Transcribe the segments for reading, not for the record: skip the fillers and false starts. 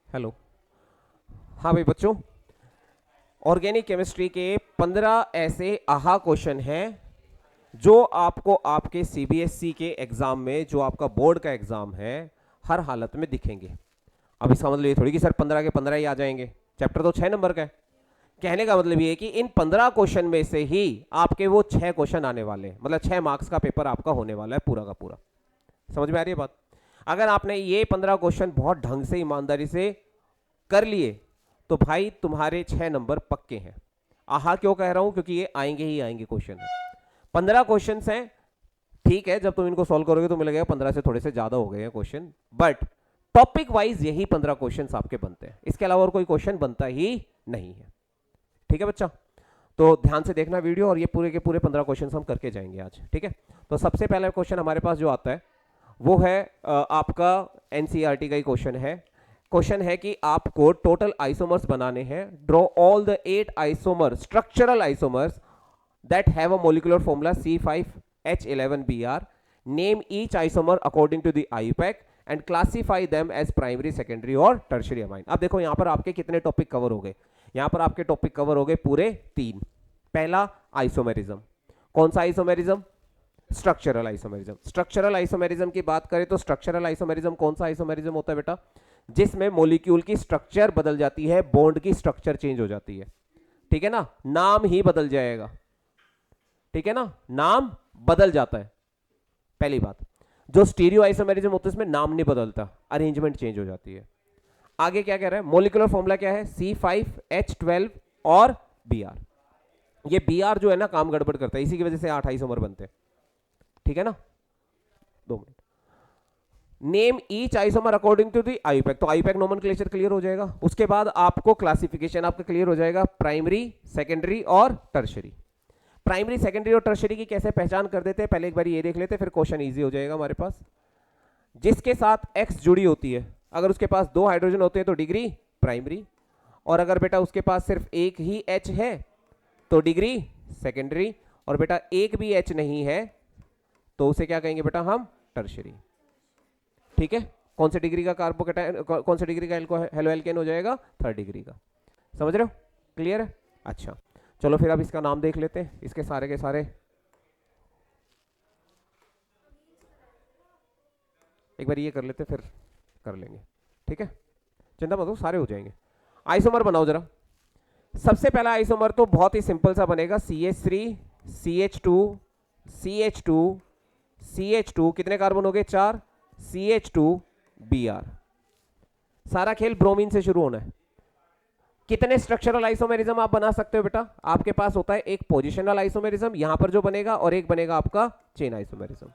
Hello. हाँ भाई बच्चों, ऑर्गेनिक केमिस्ट्री के 15 ऐसे आहा क्वेश्चन हैं जो आपको आपके सीबीएसई के एग्जाम में, जो आपका बोर्ड का एग्जाम है, हर हालत में दिखेंगे। अब इसका मतलब ये थोड़ी कि सर 15 के 15 ही आ जाएंगे, चैप्टर तो 6 नंबर का है। कहने का मतलब ये है कि इन 15 क्वेश्चन में से ही आपके वो 6 क्वेश्चन आने वाले हैं, मतलब 6 मार्क्स का पेपर आपका होने वाला है पूरा का पूरा। समझ में आ रही है बात? अगर आपने ये 15 क्वेश्चन बहुत ढंग से ईमानदारी से कर लिए तो भाई तुम्हारे 6 नंबर पक्के हैं। आहा क्यों कह रहा हूं? क्योंकि ये आएंगे ही आएंगे क्वेश्चन है। 15 क्वेश्चन हैं, ठीक है, जब तुम इनको सॉल्व करोगे तो मिलेगा 15 से थोड़े से ज्यादा हो गए हैं क्वेश्चन, बट टॉपिक वाइज यही 15 क्वेश्चन आपके बनते हैं, इसके अलावा और कोई क्वेश्चन बनता ही नहीं है। ठीक है बच्चा, तो ध्यान से देखना वीडियो, और ये पूरे के पूरे 15 क्वेश्चन हम करके जाएंगे आज। ठीक है, तो सबसे पहला क्वेश्चन हमारे पास जो आता है वो है आपका एनसीईआरटी का ही क्वेश्चन है। क्वेश्चन है कि आपको टोटल आइसोमर्स बनाने हैं। Draw all the 8 isomer structural isomers that have a molecular formula C5H11Br. Name each isomer according to the IUPAC and classify them as primary, secondary और टर्शियरी अमाइन। अब देखो यहां पर आपके कितने टॉपिक कवर हो गए? यहां पर आपके टॉपिक कवर हो गए पूरे 3। पहला आइसोमेरिज्म। कौन सा isomerism? Structural isomerism. Structural isomerism की बात करें तो स्ट्रक्चरल आइसोमेरिज्म कौन सा आइसोमेरिज्म होता है बेटा? जिसमें मॉलिक्यूल की स्ट्रक्चर बदल जाती है, बॉन्ड की स्ट्रक्चर चेंज हो जाती है। ठीक है ना, नाम ही बदल जाएगा। ठीक है ना, नाम बदल जाता है, पहली बात। जो स्टीरियो आइसोमेरिज्म होता है इसमें नाम नहीं बदलता, अरेंजमेंट चेंज हो जाती है। आगे क्या कह रहा है? मॉलिक्यूलर फॉर्मूला क्या है? C5H12 और Br। ये Br जो है ना काम गड़बड़ करता है, इसी की वजह से 8 आइसोमर बनते हैं। ठीक है ना, 2 minute. Name each isomer according to the IUPAC, तो IUPAC नोमेनक्लेचर क्लियर हो जाएगा। उसके बाद आपको क्लासिफिकेशन आपका क्लियर हो जाएगा, प्राइमरी, सेकेंडरी और टर्शरी। प्राइमरी, सेकेंडरी और टर्शरी की कैसे पहचान कर देते हैं, पहले एक बार ये देख लेते हैं, फिर क्वेश्चन इजी हो जाएगा हमारे पास। जिसके साथ X जुड़ी होती है, अगर उसके पास 2 हाइड्रोजन होते हैं तो डिग्री प्राइमरी, और अगर बेटा उसके पास सिर्फ एक ही H है तो डिग्री सेकेंडरी, और बेटा एक भी H नहीं है तो उसे क्या कहेंगे बेटा हम? टर्शरी। ठीक है, कौन से डिग्री का कार्बोकेटायन, कौन से डिग्री का हेलो एल्केन हो जाएगा? 3rd डिग्री का। समझ रहे हो? क्लियर है? अच्छा, चलो फिर अब इसका नाम देख लेते हैं, इसके सारे के सारे। एक बार ये कर लेते फिर कर लेंगे। ठीक है, चिंता मत हो, सारे हो जाएंगे। आइसोमर बनाओ जरा। सबसे पहला आइसोमर तो बहुत ही सिंपल सा बनेगा, CH3 CH2 CH2 CH2, कितने कार्बन हो गए? 4, CH2Br। सारा खेल ब्रोमीन से शुरू होना है। कितने स्ट्रक्चरल आइसोमेरिज्म आप बना सकते हो बेटा? आपके पास होता है एक पोजिशनल आइसोमेरिज्म यहां पर जो बनेगा, और एक बनेगा आपका चेन आइसोमेरिज्म।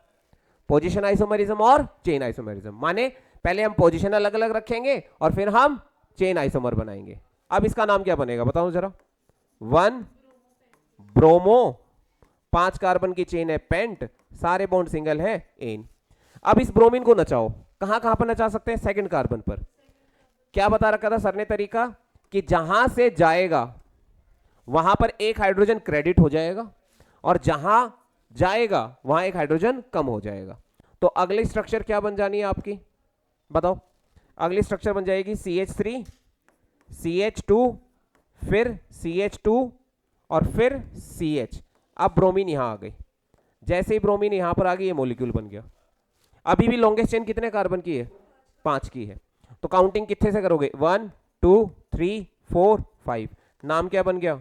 पोजिशन आइसोमेरिज्म और चेन आइसोमेरिज्म, माने पहले हम पोजिशन अलग अलग रखेंगे और फिर हम चेन आइसोमर बनाएंगे। अब इसका नाम क्या बनेगा बताओ जरा? 1 ब्रोमो, 5 कार्बन की चेन है पेंट, सारे बॉन्ड सिंगल है एन। अब इस ब्रोमीन को नचाओ, कहां कहां पर नचा सकते हैं? 2nd कार्बन पर। क्या बता रखा था सर ने तरीका? कि जहां से जाएगा वहां पर एक हाइड्रोजन क्रेडिट हो जाएगा, और जहां जाएगा वहां एक हाइड्रोजन कम हो जाएगा। तो अगली स्ट्रक्चर क्या बन जानी है आपकी? बताओ। अगली स्ट्रक्चर बन जाएगी CH3 CH2, फिर CH2 और फिर CH। अब ब्रोमीन यहां आ गई, जैसे ही ब्रोमीन यहां पर आ गई ये मॉलिक्यूल बन गया। अभी भी लॉन्गेस्ट चेन कितने कार्बन की है? 5 की है। तो काउंटिंग कितने से करोगे? 1 2 3 4 5। नाम क्या बन गया?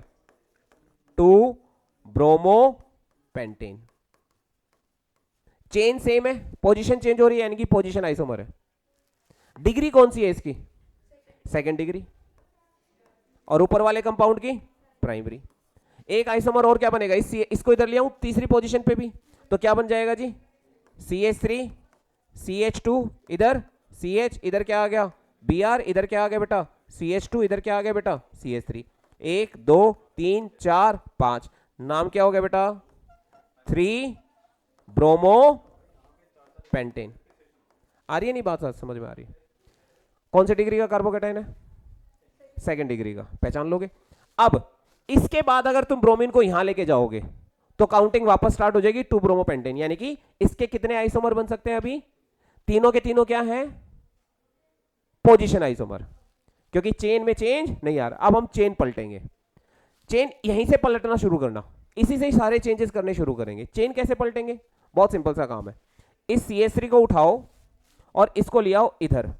2 ब्रोमो पेंटेन। चेन सेम है, पोजीशन चेंज हो रही है, यानी कि पोजीशन आइसोमर है। डिग्री कौन सी है इसकी? 2nd डिग्री, और ऊपर वाले कंपाउंड की प्राइमरी। एक आइसोमर और क्या बनेगा? इसको इधर ले आऊं 3री पोजीशन पे भी, तो क्या बन जाएगा जी? CH3 CH2, इधर CH, इधर क्या आ गया? Br, इधर क्या आ गया बेटा? CH2, इधर क्या आ गया बेटा? CH3। 1 2 3 4 5, नाम क्या हो गया बेटा? 3 ब्रोमो पेंटेन। आ रही है नहीं बात? समझ में आ रही है? कौन से डिग्री का कार्बोकेटाइन है? 2nd डिग्री का, पहचान लोगे। अब इसके बाद अगर तुम ब्रोमीन को यहां लेके जाओगे तो काउंटिंग वापस स्टार्ट हो जाएगी 2 ब्रोमो पेंटेन, यानी कि इसके कितने आइसोमर बन सकते हैं? अभी तीनों के तीनों क्या हैं? Position isomer. क्योंकि चेन में चेंज नहीं आ रहा। अब हम चेन पलटेंगे, चेन यहीं से पलटना शुरू करना, इसी से ही सारे चेंजेस करने शुरू करेंगे। चेन कैसे पलटेंगे, बहुत सिंपल सा काम है। इस CH3 को उठाओ और इसको ले आओ इधर,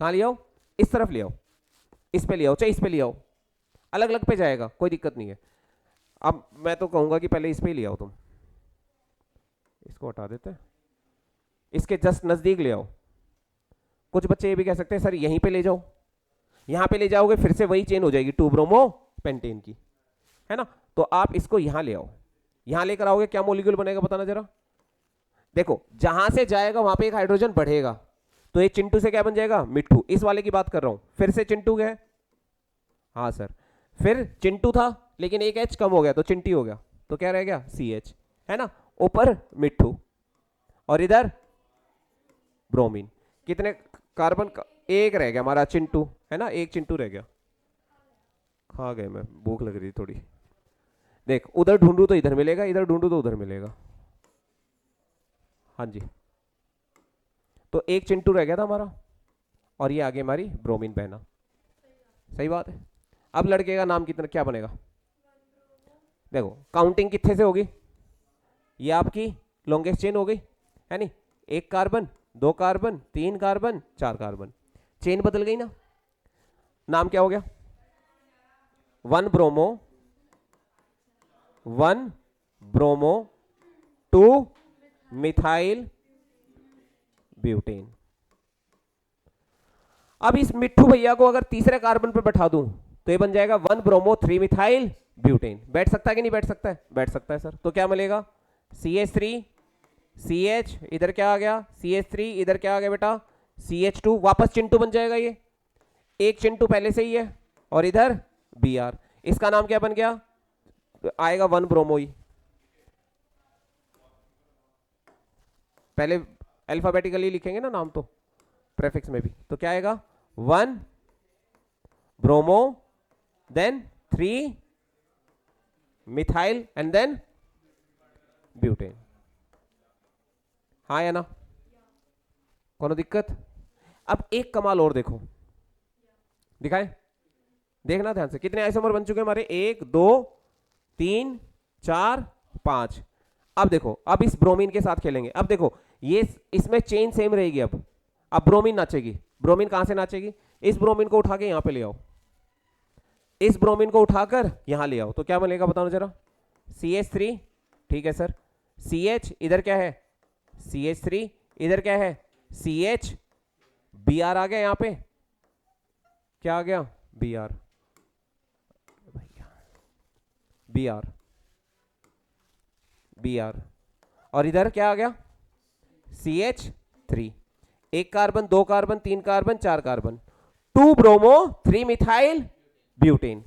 कहां ले आओ, इस तरफ ले आओ, इस पे ले आओ, चाहे इस पे ले आओ, अलग अलग पे जाएगा, कोई दिक्कत नहीं है। अब मैं तो कहूंगा कि पहले इस पे ले आओ, तुम इसको हटा देते हैं, इसके जस्ट नजदीक ले आओ। कुछ बच्चे ये भी कह सकते हैं सर यहीं पे ले जाओ, यहां पे ले जाओगे फिर से वही चेन हो जाएगी 2 ब्रोमो पेंटेन की, है ना। तो आप इसको यहां ले आओ, यहां लेकर आओगे क्या मॉलिक्यूल बनेगा बताना जरा। देखो जहां से जाएगा वहां पे एक हाइड्रोजन बढ़ेगा, तो ये चिंटू से क्या बन जाएगा, मिट्ठू। इस वाले की बात कर रहा हूं, फिर से चिंटू गए, हाँ सर, फिर चिंटू था लेकिन एक H कम हो गया तो चिंटी हो गया, तो क्या रह गया CH, है ना। ऊपर मिट्ठू और इधर ब्रोमीन। कितने कार्बन का, एक रह गया हमारा चिंटू, है ना, एक चिंटू रह गया। खा गए, मैं भूख लग रही थोड़ी। देख उधर ढूंढू तो इधर मिलेगा, इधर ढूंढू तो उधर मिलेगा, हाँ जी। तो एक चिंटू रह गया था हमारा, और ये आगे हमारी ब्रोमीन बहना, सही बात है। अब लड़के का नाम कितना क्या बनेगा, देखो काउंटिंग कितने से होगी, ये आपकी लॉन्गेस्ट चेन हो गई, है नहीं, 1 carbon 2 carbon 3 carbon 4 carbon, chain बदल गई ना। नाम क्या हो गया, 1 ब्रोमो 1 ब्रोमो 2 मिथाइल ब्यूटेन। अब इस मिट्ठू भैया को अगर तीसरे कार्बन पर बैठा दूं तो ये बन जाएगा 1 ब्रोमो 3 मिथाइल ब्यूटेन। बैठ सकता है कि नहीं बैठ सकता है, बैठ सकता है सर। तो क्या मिलेगा, CH3 CH, इधर क्या आ गया CH3, इधर क्या आ गया बेटा CH2, वापस चिंटू बन जाएगा। ये एक चिंटू पहले से ही है, और इधर Br, इसका नाम क्या बन गया, आएगा 1 ब्रोमो ही। पहले अल्फाबेटिकली लिखेंगे ना नाम तो प्रेफिक्स में भी, तो क्या आएगा 1 bromo then 3 methyl and then butane. हाँ या ना, कोनो दिक्कत। अब एक कमाल और देखो, दिखाएं, देखना ध्यान से, कितने आइसोमर बन चुके हैं हमारे, 1 2 3 4 5। अब देखो, अब इस ब्रोमीन के साथ खेलेंगे। अब देखो ये इसमें चेन सेम रहेगी। अब ब्रोमीन नाचेगी। ब्रोमीन कहां से नाचेगी, इस ब्रोमीन को उठा के यहां पे ले आओ, इस ब्रोमीन को उठाकर यहां ले आओ, तो क्या मिलेगा बताओ जरा, CH3, ठीक है सर, CH इधर क्या है CH3, इधर क्या है CH, Br आ गया, यहां पे क्या आ गया Br, Br Br, और इधर क्या आ गया CH3, 1 carbon 2 carbon 3 carbon 4 carbon, 2 bromo 3 methyl butane.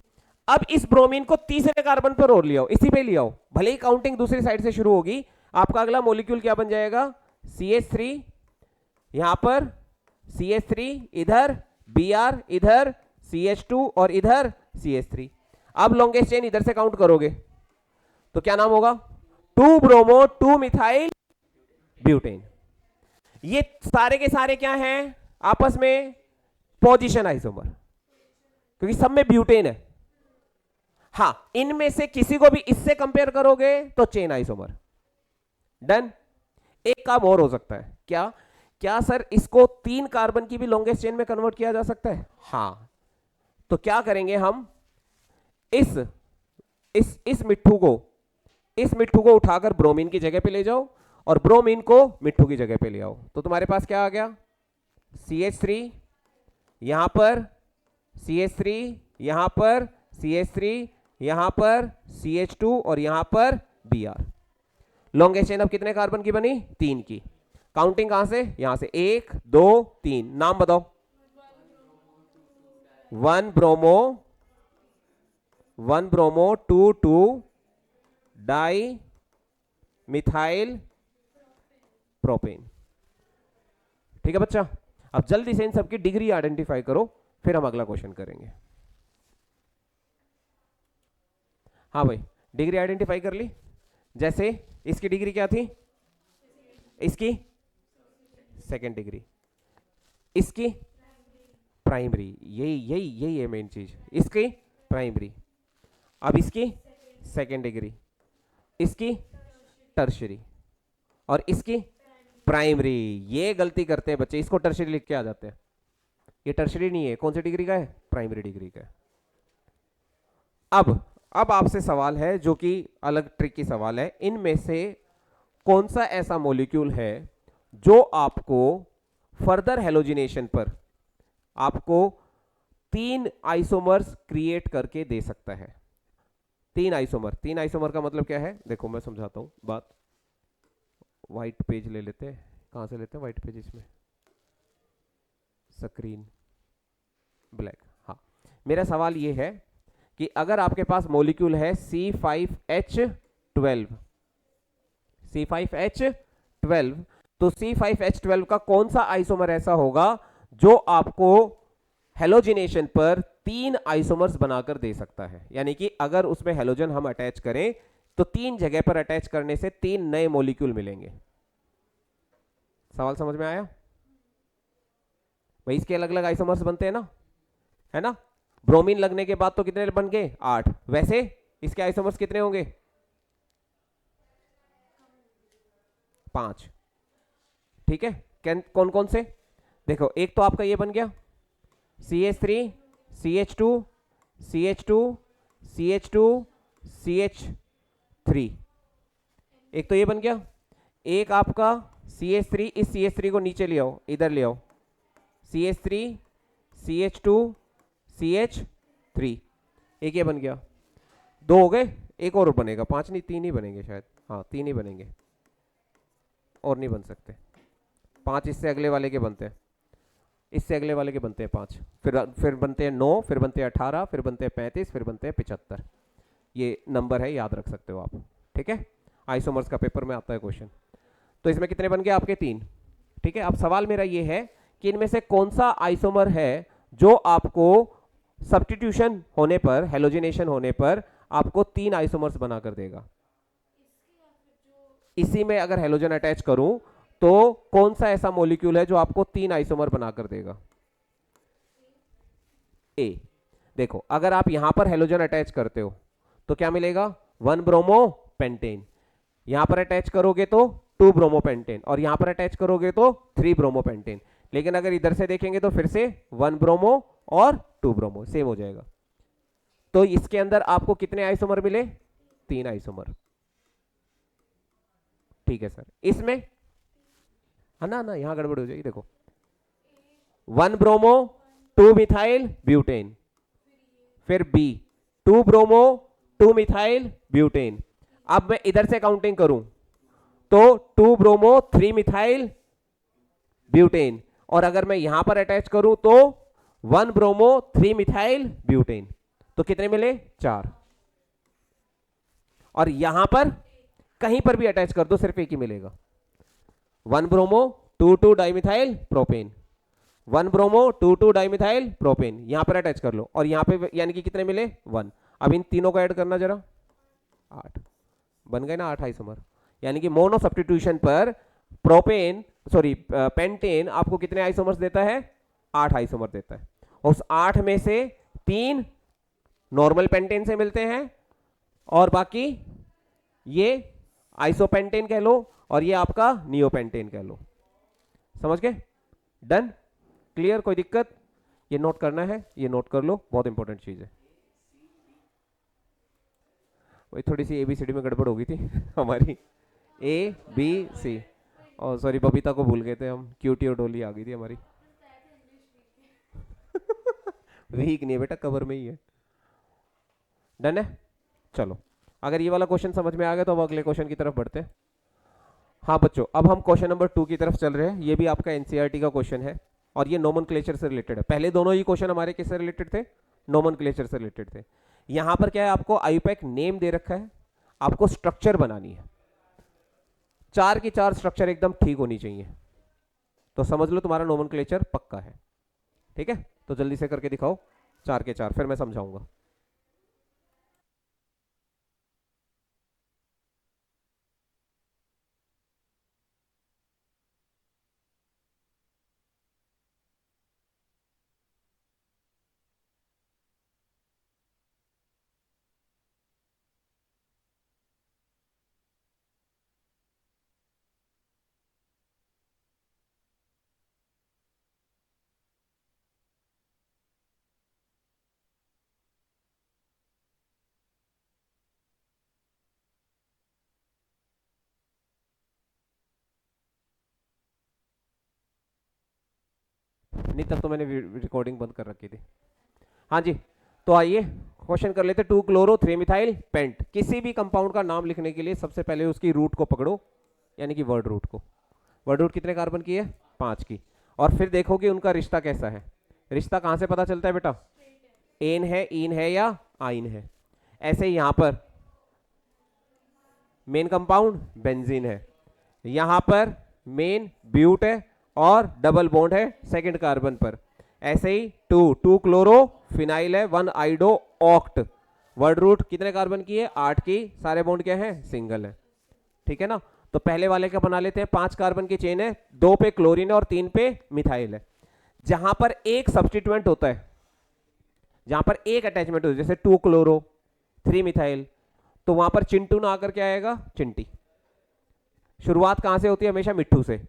अब इस ब्रोमीन को तीसरे कार्बन पर और ले आओ, इसी पे ले आओ, भले ही काउंटिंग दूसरी साइड से शुरू होगी। आपका अगला मॉलिक्यूल क्या बन जाएगा, CH3, यहां पर CH3, इधर Br, इधर CH2 और इधर CH3। अब लॉन्गेस्ट चेन इधर से काउंट करोगे तो क्या नाम होगा, 2 ब्रोमो 2 मिथाइल ब्यूटेन। ये सारे के सारे क्या हैं आपस में, पोजीशन आइसोमर, क्योंकि सब में ब्यूटेन है। हाँ, इनमें से किसी को भी इससे कंपेयर करोगे तो चेन आइसोमर। डन। एक काम और हो सकता है, क्या क्या सर इसको 3 कार्बन की भी लॉन्गेस्ट चेन में कन्वर्ट किया जा सकता है। हाँ, तो क्या करेंगे हम, इस मिट्ठू को उठाकर ब्रोमीन की जगह पे ले जाओ और ब्रोमीन को मिट्ठू की जगह पे ले आओ, तो तुम्हारे पास क्या आ गया, CH3, यहां पर CH3, यहां पर CH3, यहां पर CH2 और यहां पर Br। लॉन्गेस्ट चेन अब कितने कार्बन की बनी, 3 की। काउंटिंग कहां से, यहां से 1 2 3, नाम बताओ, 1 ब्रोमो 2 2 डाई मिथाइल प्रोपेन। ठीक है बच्चा, अब जल्दी से इन सबकी डिग्री आइडेंटिफाई करो, फिर हम अगला क्वेश्चन करेंगे। हाँ भाई, डिग्री आइडेंटिफाई कर ली। जैसे इसकी डिग्री क्या थी, इसकी 2nd डिग्री, इसकी प्राइमरी, यही यही यही है मेन चीज, इसकी प्राइमरी। अब इसकी सेकेंड डिग्री, इसकी टर्शरी, और इसकी प्राइमरी। ये गलती करते हैं बच्चे, इसको टर्शरी लिख के आ जाते हैं। ये टर्शरी नहीं है, कौन सी डिग्री का है? प्राइमरी डिग्री का है। अब आपसे सवाल है जो कि अलग ट्रिक की सवाल है, इनमें से कौन सा ऐसा मॉलिक्यूल है जो आपको फर्दर हेलोजिनेशन पर आपको 3 आइसोमर्स क्रिएट करके दे सकता है? 3 आइसोमर का मतलब क्या है, देखो मैं समझाता हूं बात। व्हाइट पेज ले लेते हैं, कहां से लेते हैं व्हाइट पेज? इसमें स्क्रीन ब्लैक। हाँ, मेरा सवाल ये है कि अगर आपके पास मॉलिक्यूल है C5H12, C5H12, तो C5H12 का कौन सा आइसोमर ऐसा होगा जो आपको हेलोजिनेशन पर 3 आइसोमर्स बनाकर दे सकता है? यानी कि अगर उसमें हेलोजन हम अटैच करें तो 3 जगह पर अटैच करने से 3 नए मॉलिक्यूल मिलेंगे। सवाल समझ में आया भाई? इसके अलग अलग आइसोमर्स बनते हैं ना, है ना? ब्रोमीन लगने के बाद तो कितने बन गए? 8। वैसे इसके आइसोमर्स कितने होंगे? 5। ठीक है, कौन कौन से? देखो, एक तो आपका ये बन गया CH3, CH2, CH2, CH2, CH3। एक तो ये बन गया। एक आपका CH3, इस CH3 को नीचे ले आओ, इधर ले आओ, CH3, CH2, CH3। एक ये बन गया, 2 हो गए। एक और बनेगा, 5 नहीं 3 ही बनेंगे शायद, हाँ 3 ही बनेंगे, और नहीं बन सकते। 5 इससे अगले वाले के बनते हैं, इससे अगले वाले के बनते हैं 5, फिर बनते हैं 9, फिर बनते हैं 18, फिर बनते हैं 35, फिर बनते हैं 75। ये नंबर है, याद रख सकते हो आप। ठीक है, आइसोमर्स का पेपर में आता है क्वेश्चन। तो इसमें कितने बन गए आपके? 3। ठीक है, अब सवाल मेरा ये है कि इनमें से कौन सा आइसोमर है जो आपको सब्स्टिट्यूशन होने पर, हेलोजिनेशन होने पर आपको 3 आइसोमर्स बनाकर देगा? इसी में अगर हेलोजन अटैच करूं तो कौन सा ऐसा मॉलिक्यूल है जो आपको 3 आइसोमर बनाकर देगा? ए। देखो, अगर आप यहां पर हेलोजन अटैच करते हो तो क्या मिलेगा? 1 ब्रोमो पेंटेन। यहां पर अटैच करोगे तो 2 ब्रोमो पेंटेन, और यहां पर अटैच करोगे तो 3 ब्रोमो पेंटेन। लेकिन अगर इधर से देखेंगे तो फिर से 1 ब्रोमो और 2 ब्रोमो, सेम हो जाएगा। तो इसके अंदर आपको कितने आइसोमर मिले? 3 आइसोमर। ठीक है सर, इसमें है ना, ना यहां गड़बड़ हो जाएगी। देखो, 1 ब्रोमो 2 मिथाइल ब्यूटेन, फिर बी 2 ब्रोमो 2 मिथाइल ब्यूटेन। अब मैं इधर से काउंटिंग करूं तो 2 ब्रोमो 3 मिथाइल ब्यूटेन, और अगर मैं यहां पर अटैच करूं तो 1 ब्रोमो 3 मिथाइल ब्यूटेन। तो कितने मिले? 4। और यहां पर कहीं पर भी अटैच कर दो, सिर्फ एक ही मिलेगा। 1 bromo 2 dimethyl propane, 1 bromo 2 dimethyl propane, यहां पर अटैच कर लो, और यहां पे यानी कि कितने मिले? 1। अब इन तीनों को ऐड करना जरा, 8 बन गए ना, 8 आइसोमर। यानी कि मोनो सब्स्टिट्यूशन पर प्रोपेन, सॉरी पेंटेन आपको कितने आइसोमर्स देता है? 8 आइसोमर देता है। उस 8 में से 3 नॉर्मल पेंटेन से मिलते हैं, और बाकी ये आइसोपेंटेन कह लो, और ये आपका नियोपेंटेन कह लो। समझ गए? डन? क्लियर? कोई दिक्कत? ये नोट करना है, ये नोट कर लो, बहुत इंपॉर्टेंट चीज है। वही थोड़ी सी ABCD में गड़बड़ हो गई थी हमारी, ABC, और सॉरी बबीता को भूल गए थे हम, क्यूटी और डोली आ गई थी हमारी वीक नहीं है बेटा, कवर में ही है। डन है? चलो, अगर ये वाला क्वेश्चन समझ में आ गया तो अब अगले क्वेश्चन की तरफ बढ़ते हैं। हाँ बच्चों, अब हम क्वेश्चन नंबर 2 की तरफ चल रहे हैं। ये भी आपका NCERT का क्वेश्चन है, और ये नोमेनक्लेचर से रिलेटेड है। पहले दोनों ही क्वेश्चन हमारे किससे रिलेटेड थे? नोमेनक्लेचर से रिलेटेड थे। यहां पर क्या है, आपको आईयूपैक नेम दे रखा है, आपको स्ट्रक्चर बनानी है। 4 की 4 स्ट्रक्चर एकदम ठीक होनी चाहिए, तो समझ लो तुम्हारा नोमेनक्लेचर पक्का है। ठीक है, तो जल्दी से करके दिखाओ 4 के 4, फिर मैं समझाऊंगा। नहीं तब तो मैंने रिकॉर्डिंग बंद कर रखी थी। हाँ जी, तो आइए क्वेश्चन कर लेते। 2 क्लोरो 3 मिथाइल पेंट। किसी भी कंपाउंड का नाम लिखने के लिए सबसे पहले उसकी रूट को पकड़ो, यानी कि वर्ड रूट को। वर्ड रूट कितने कार्बन की है? 5 की। और फिर देखो कि उनका रिश्ता कैसा है। रिश्ता कहां से पता चलता है बेटा? एन है, इन है या आइन है। ऐसे ही यहां पर मेन कंपाउंड बेंजीन है, यहां पर मेन ब्यूट है और डबल बॉन्ड है सेकंड कार्बन पर। ऐसे ही 2 क्लोरो फिनाइल है, 1 आइडो ऑक्ट। वर्ड रूट कितने कार्बन की है? 8 की। सारे बॉन्ड क्या है? सिंगल है। ठीक है ना। तो पहले वाले का बना लेते हैं। 5 कार्बन की चेन है, 2 पे क्लोरीन है और 3 पे मिथाइल है। जहां पर एक सब्स्टिट्यूएंट होता है, जहां पर एक अटैचमेंट होता है, जैसे 2 क्लोरो 3 मिथाइल, तो वहां पर चिंटू ना आकर क्या आएगा? चिंटी। शुरुआत कहां से होती है? हमेशा मिट्ठू से।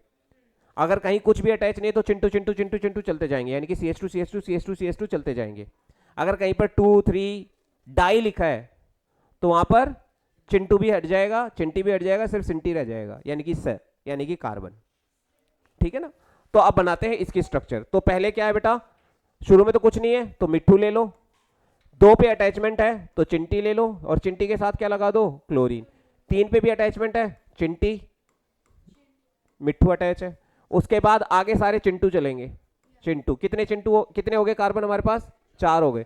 अगर कहीं कुछ भी अटैच नहीं है तो चिंटू चिंटू चिंटू चिंटू चलते जाएंगे, यानी कि CH2 CH2 CH2 CH2 चलते जाएंगे। अगर कहीं पर 2 3 डाई लिखा है तो वहां पर चिंटू भी हट जाएगा, चिंटी भी हट जाएगा, सिर्फ सिंटी रह जाएगा, यानी कि स, यानी कि कार्बन। ठीक है ना। तो अब बनाते हैं इसकी स्ट्रक्चर। तो पहले क्या है बेटा? शुरू में तो कुछ नहीं है तो मिट्ठू ले लो, 2 पे अटैचमेंट है तो चिंटी ले लो, और चिंटी के साथ क्या लगा दो? क्लोरीन। 3 पे भी अटैचमेंट है, चिंटी मिट्ठू अटैच है। उसके बाद आगे सारे चिंटू चलेंगे। चिंटू कितने कितने हो गए कार्बन हमारे पास? 4 हो गए,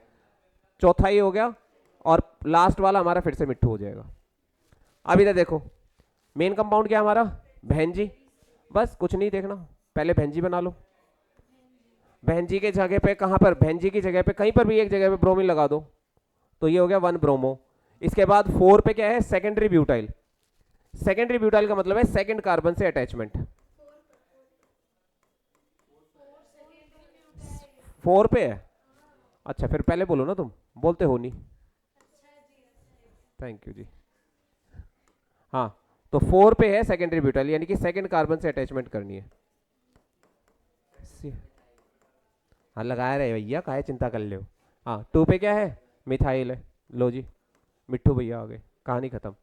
चौथा ही हो गया, और लास्ट वाला हमारा फिर से मिट्ठू हो जाएगा। अब इधर देखो, मेन कंपाउंड क्या है हमारा? भेंजी। बस कुछ नहीं देखना, पहले भेंजी बना लो। भेंजी के जगह पे कहां पर? भेंजी की जगह पे कहीं पर भी एक जगह पे ब्रोमीन लगा दो, तो ये हो गया 1 ब्रोमो। इसके बाद 4 पे क्या है? Secondary butyl. सेकेंडरी ब्यूटाइल का मतलब है सेकेंड कार्बन से अटैचमेंट। 4 पे है? अच्छा फिर पहले बोलो ना, तुम बोलते हो नहीं। थैंक यू जी। हाँ, तो 4 पे है सेकेंडरी ब्यूटाइल, यानी कि सेकेंड कार्बन से अटैचमेंट करनी है। हाँ लगाया रहे भैया, काहे चिंता कर ले हो। हाँ 2 पे क्या है? मिथाइल है। लो जी, मिट्ठू भैया आ गए, कहानी खत्म।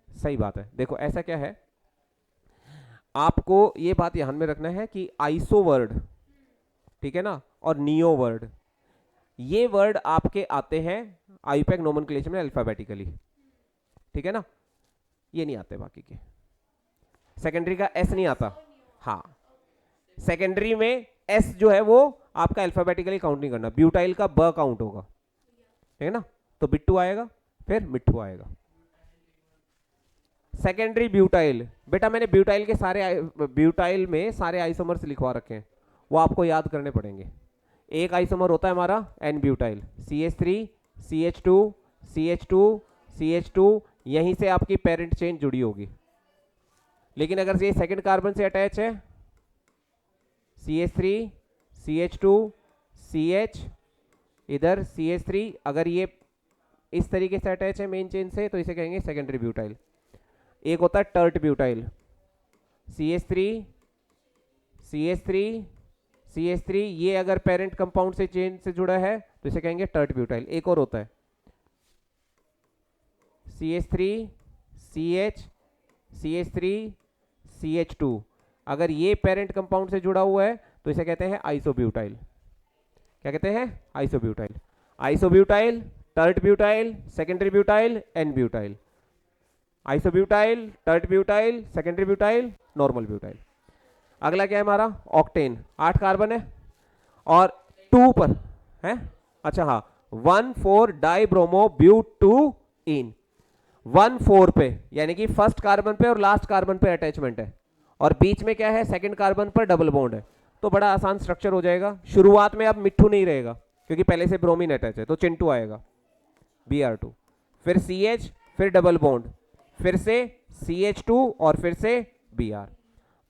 सही बात है। देखो ऐसा क्या है, आपको ये बात ध्यान में रखना है कि आइसो वर्ड, ठीक है ना, और नियो वर्ड, ये वर्ड आपके आते हैं आईयूपैक नोमेनक्लेचर में अल्फाबेटिकली। ठीक है ना, ये नहीं आते बाकी के। सेकेंडरी का एस नहीं आता। हाँ, सेकेंडरी में एस जो है वो आपका अल्फाबेटिकली काउंट नहीं करना, ब्यूटाइल का ब काउंट होगा। ठीक है ना। तो बिट्टू आएगा, फिर मिट्ठू आएगा। सेकेंडरी ब्यूटाइल, बेटा मैंने ब्यूटाइल के ब्यूटाइल में सारे आइसोमर्स लिखवा रखे हैं, वो आपको याद करने पड़ेंगे। एक आइसोमर होता है हमारा N butyl, CH3 CH2 CH2 CH2, यहीं से आपकी पेरेंट चेन जुड़ी होगी। लेकिन अगर ये सेकंड कार्बन से अटैच है, CH3 CH2 CH, इधर CH3, अगर ये इस तरीके से अटैच है मेन चेन से, तो इसे कहेंगे सेकेंडरी ब्यूटाइल। एक होता है tert butyl, CH3 CH3 CH3, ये अगर पेरेंट कंपाउंड से चेन से जुड़ा है तो इसे कहेंगे टर्ट ब्यूटाइल। एक और होता है CH3 CH CH3 CH2, अगर ये पेरेंट कंपाउंड से जुड़ा हुआ है तो इसे कहते हैं आइसोब्यूटाइल। क्या कहते हैं? Isobutyl. Isobutyl, tert butyl, secondary butyl, n butyl. Isobutyl, tert butyl, secondary butyl, normal butyl. अगला क्या है हमारा? ऑक्टेन। 8 कार्बन है और 2 पर है, अच्छा हाँ, 1,4 डाई ब्रोमो ब्यूट 2 इन। 1,4 पे यानी कि फर्स्ट कार्बन पे और लास्ट कार्बन पे अटैचमेंट है, और बीच में क्या है? सेकंड कार्बन पर डबल बॉन्ड है। तो बड़ा आसान स्ट्रक्चर हो जाएगा। शुरुआत में अब मिट्ठू नहीं रहेगा क्योंकि पहले से ब्रोमीन अटैच है, तो चिंटू आएगा Br2, फिर CH, फिर डबल बॉन्ड, फिर से CH2 और फिर से Br,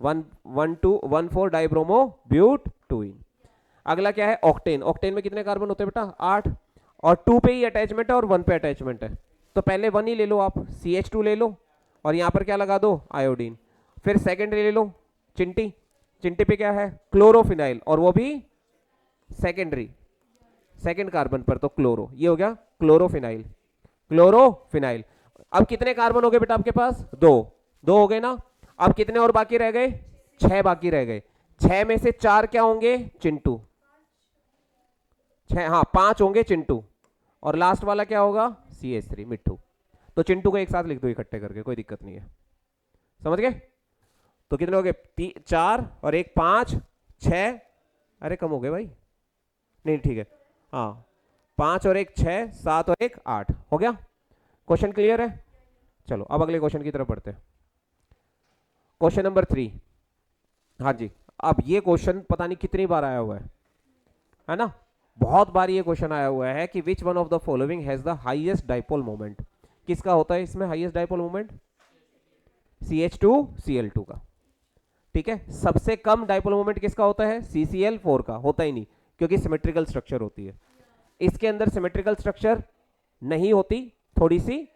1,4 डाइब्रोमो ब्यूट 2 इन। अगला क्या है? ऑक्टेन। ऑक्टेन में कितने कार्बन होते हैं बेटा? 8, और 2 पे ही अटैचमेंट है और 1 पे अटैचमेंट है, तो पहले 1 ही ले लो आप, CH2 ले लो और यहां पर क्या लगा दो? आयोडीन। फिर सेकेंडरी ले लो, चिंटी। चिंटी पे क्या है? क्लोरोफिनाइल, और वो भी सेकेंडरी, सेकेंड कार्बन पर, तो क्लोरो, ये हो गया क्लोरोफिनाइल। क्लोरोफिनाइल। अब कितने कार्बन हो गए बेटा आपके पास? 2 हो गए ना। अब कितने और बाकी रह गए? 6 बाकी रह गए। 6 में से 4 क्या होंगे? चिंटू। 6, हाँ 5 होंगे चिंटू, और लास्ट वाला क्या होगा? CH3 मिट्ठू। तो चिंटू को एक साथ लिख दो इकट्ठे करके, कोई दिक्कत नहीं है। समझ गए? तो कितने हो गए? 4 और 1 5, 6, अरे कम हो गए भाई, नहीं ठीक है, हाँ 5 और 1 6, 7 और 1 8 हो गया। क्वेश्चन क्लियर है? चलो अब अगले क्वेश्चन की तरफ बढ़ते हैं। Question number 3। हाँ जी, अब ये क्वेश्चन पता नहीं कितनी बार आया हुआ है ना? बहुत बार ये क्वेश्चन आया हुआ है कि which one of the following has the highest dipole moment. किसका होता है इसमें हाईएस्ट डाइपोल मोमेंट? CH2Cl2 का। ठीक है, सबसे कम डाइपोल मोमेंट किसका होता है? CCl4 का। होता ही नहीं, क्योंकि सिमेट्रिकल स्ट्रक्चर होती है। इसके अंदर सिमेट्रिकल स्ट्रक्चर नहीं होती, थोड़ी सी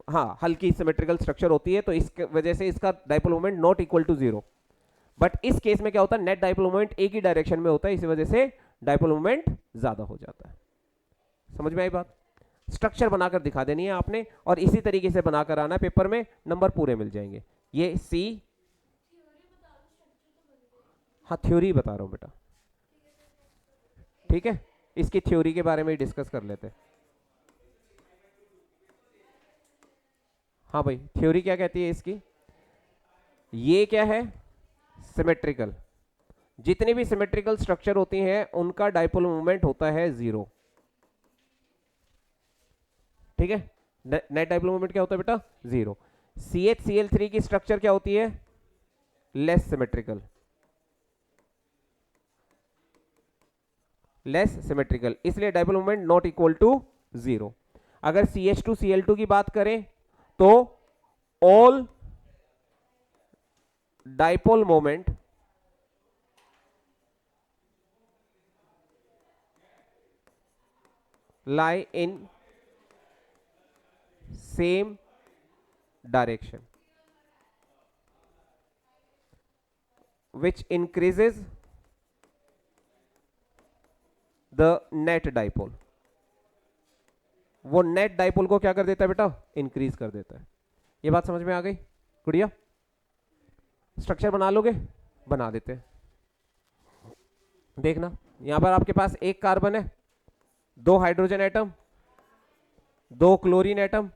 हाँ हल्की सिमेट्रिकल स्ट्रक्चर होती है, तो इस वजह से इसका dipole moment not equal to 0। But इस केस में क्या होता है? नेट डाइपोल मोमेंट एक ही डायरेक्शन में होता है, इसी वजह से डाइपोल मोमेंट ज्यादा हो जाता है। समझ में आई बात? स्ट्रक्चर बनाकर दिखा देनी है आपने, और इसी तरीके से बनाकर आना पेपर में, नंबर पूरे मिल जाएंगे। ये सी, हाँ थ्योरी बता रहा हूं बेटा, ठीक है, इसकी थ्योरी के बारे में डिस्कस कर लेते हैं। हाँ भाई, थ्योरी क्या कहती है इसकी? ये क्या है? सिमेट्रिकल। जितनी भी सिमेट्रिकल स्ट्रक्चर होती हैं उनका डाइपोल मोमेंट होता है 0। ठीक है, नेट डाइपोल मोमेंट क्या होता है बेटा? 0। CHCl3 की स्ट्रक्चर क्या होती है? Less symmetrical. लेस सिमेट्रिकल, इसलिए dipole moment not equal to 0। अगर CH2Cl2 की बात करें तो all dipole moment lie in same direction which increases the net dipole। वो नेट डाइपोल को क्या कर देता है बेटा? इंक्रीज कर देता है। ये बात समझ में आ गई गुड़िया? स्ट्रक्चर बना लोगे? बना देते हैं। देखना, यहां पर आपके पास एक कार्बन है, 2 हाइड्रोजन एटम, 2 क्लोरीन एटम।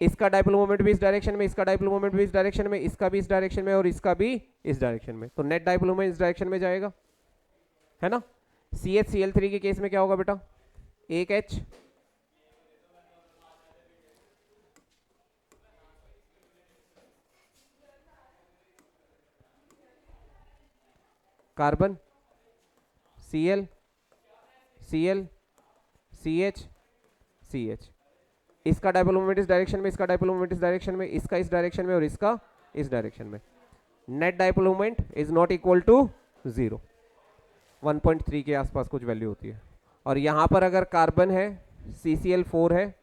इसका डाइपोल मोमेंट भी इस डायरेक्शन में, इसका डाइपोल मोमेंट भी इस डायरेक्शन में, इसका भी इस डायरेक्शन में, और इसका भी इस डायरेक्शन में। तो नेट डाइपोल मोमेंट इस डायरेक्शन में जाएगा, है ना? CHCl3 के केस में क्या होगा बेटा? 1 H, carbon, Cl, Cl, CH, CH। इसका डाइपोल मोमेंट इस डायरेक्शन में, इसका डाइपोल मोमेंट इस डायरेक्शन में, इसका इस डायरेक्शन में, और इसका इस डायरेक्शन में। Net dipole moment is not equal to 0। 1.3 के आसपास कुछ वैल्यू होती है। और यहां पर अगर कार्बन है, CCl4 है,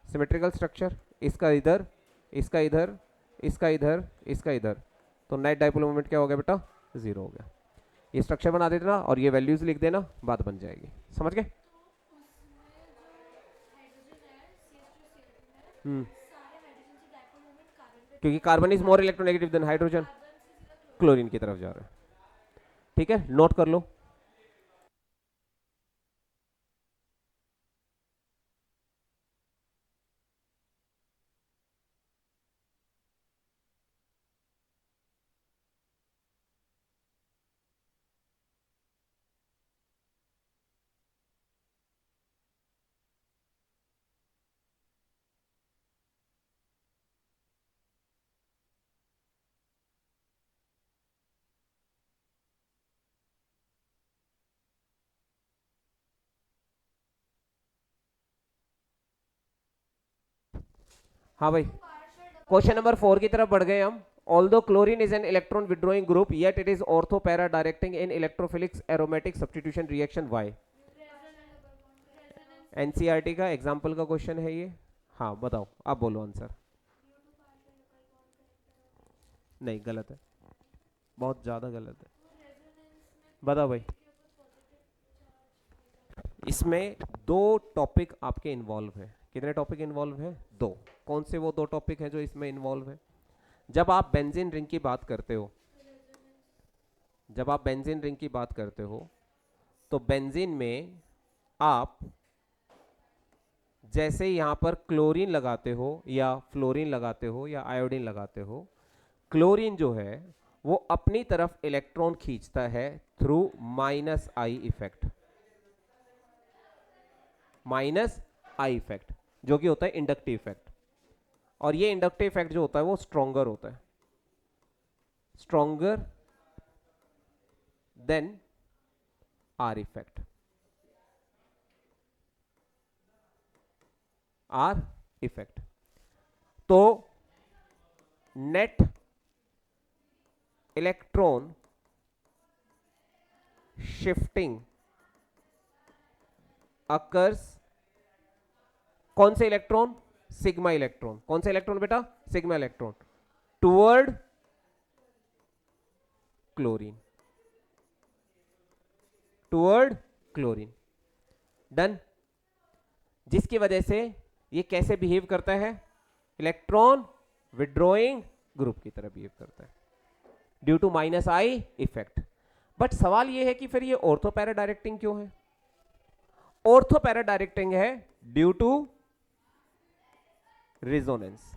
सिमेट्रिकल स्ट्रक्चर, इसका इधर, इसका इधर, इसका इधर, इसका इधर, तो नेट डाइपोल मोमेंट क्या हो गया बेटा? 0 हो गया। ये स्ट्रक्चर बना देना और ये वैल्यूज लिख देना, बात बन जाएगी। समझ गए? क्योंकि carbon is more electronegative than hydrogen, chlorine की तरफ जा रहा है। ठीक है, नोट कर लो। हाँ भाई, क्वेश्चन नंबर 4 की तरफ बढ़ गए हम। Although chlorine is an electron withdrawing group, yet it is ortho para directing in electrophilic aromatic substitution reaction. Why? NCERT का एग्जाम्पल का क्वेश्चन है ये। हाँ बताओ, आप बोलो आंसर। नहीं, गलत है, बहुत ज्यादा गलत है। बताओ भाई। इसमें 2 टॉपिक आपके इन्वॉल्व है। कितने टॉपिक इन्वॉल्व है? 2। कौन से वो 2 टॉपिक है जो इसमें इन्वॉल्व है? जब आप बेंजीन रिंग की बात करते हो, जब आप बेंजीन रिंग की बात करते हो तो बेंजीन में आप जैसे यहां पर क्लोरीन लगाते हो या फ्लोरीन लगाते हो या आयोडीन लगाते हो, क्लोरीन जो है वो अपनी तरफ इलेक्ट्रॉन खींचता है through minus I effect, minus I effect जो कि होता है इंडक्टिव इफेक्ट। और ये इंडक्टिव इफेक्ट जो होता है वो स्ट्रॉन्गर होता है, stronger than are effect, are effect. तो नेट इलेक्ट्रॉन शिफ्टिंग अकर्स, कौन से इलेक्ट्रॉन? Sigma electron. कौन से इलेक्ट्रॉन बेटा? Sigma electron toward chlorine, toward chlorine. Done. जिसकी वजह से ये कैसे बिहेव करता है? इलेक्ट्रॉन विड्रॉइंग ग्रुप की तरह बिहेव करता है due to minus I effect. But सवाल ये है कि फिर ये ऑर्थो पैरा डायरेक्टिंग क्यों है? ऑर्थो पैरा डायरेक्टिंग है ड्यू टू रिजोनेंस।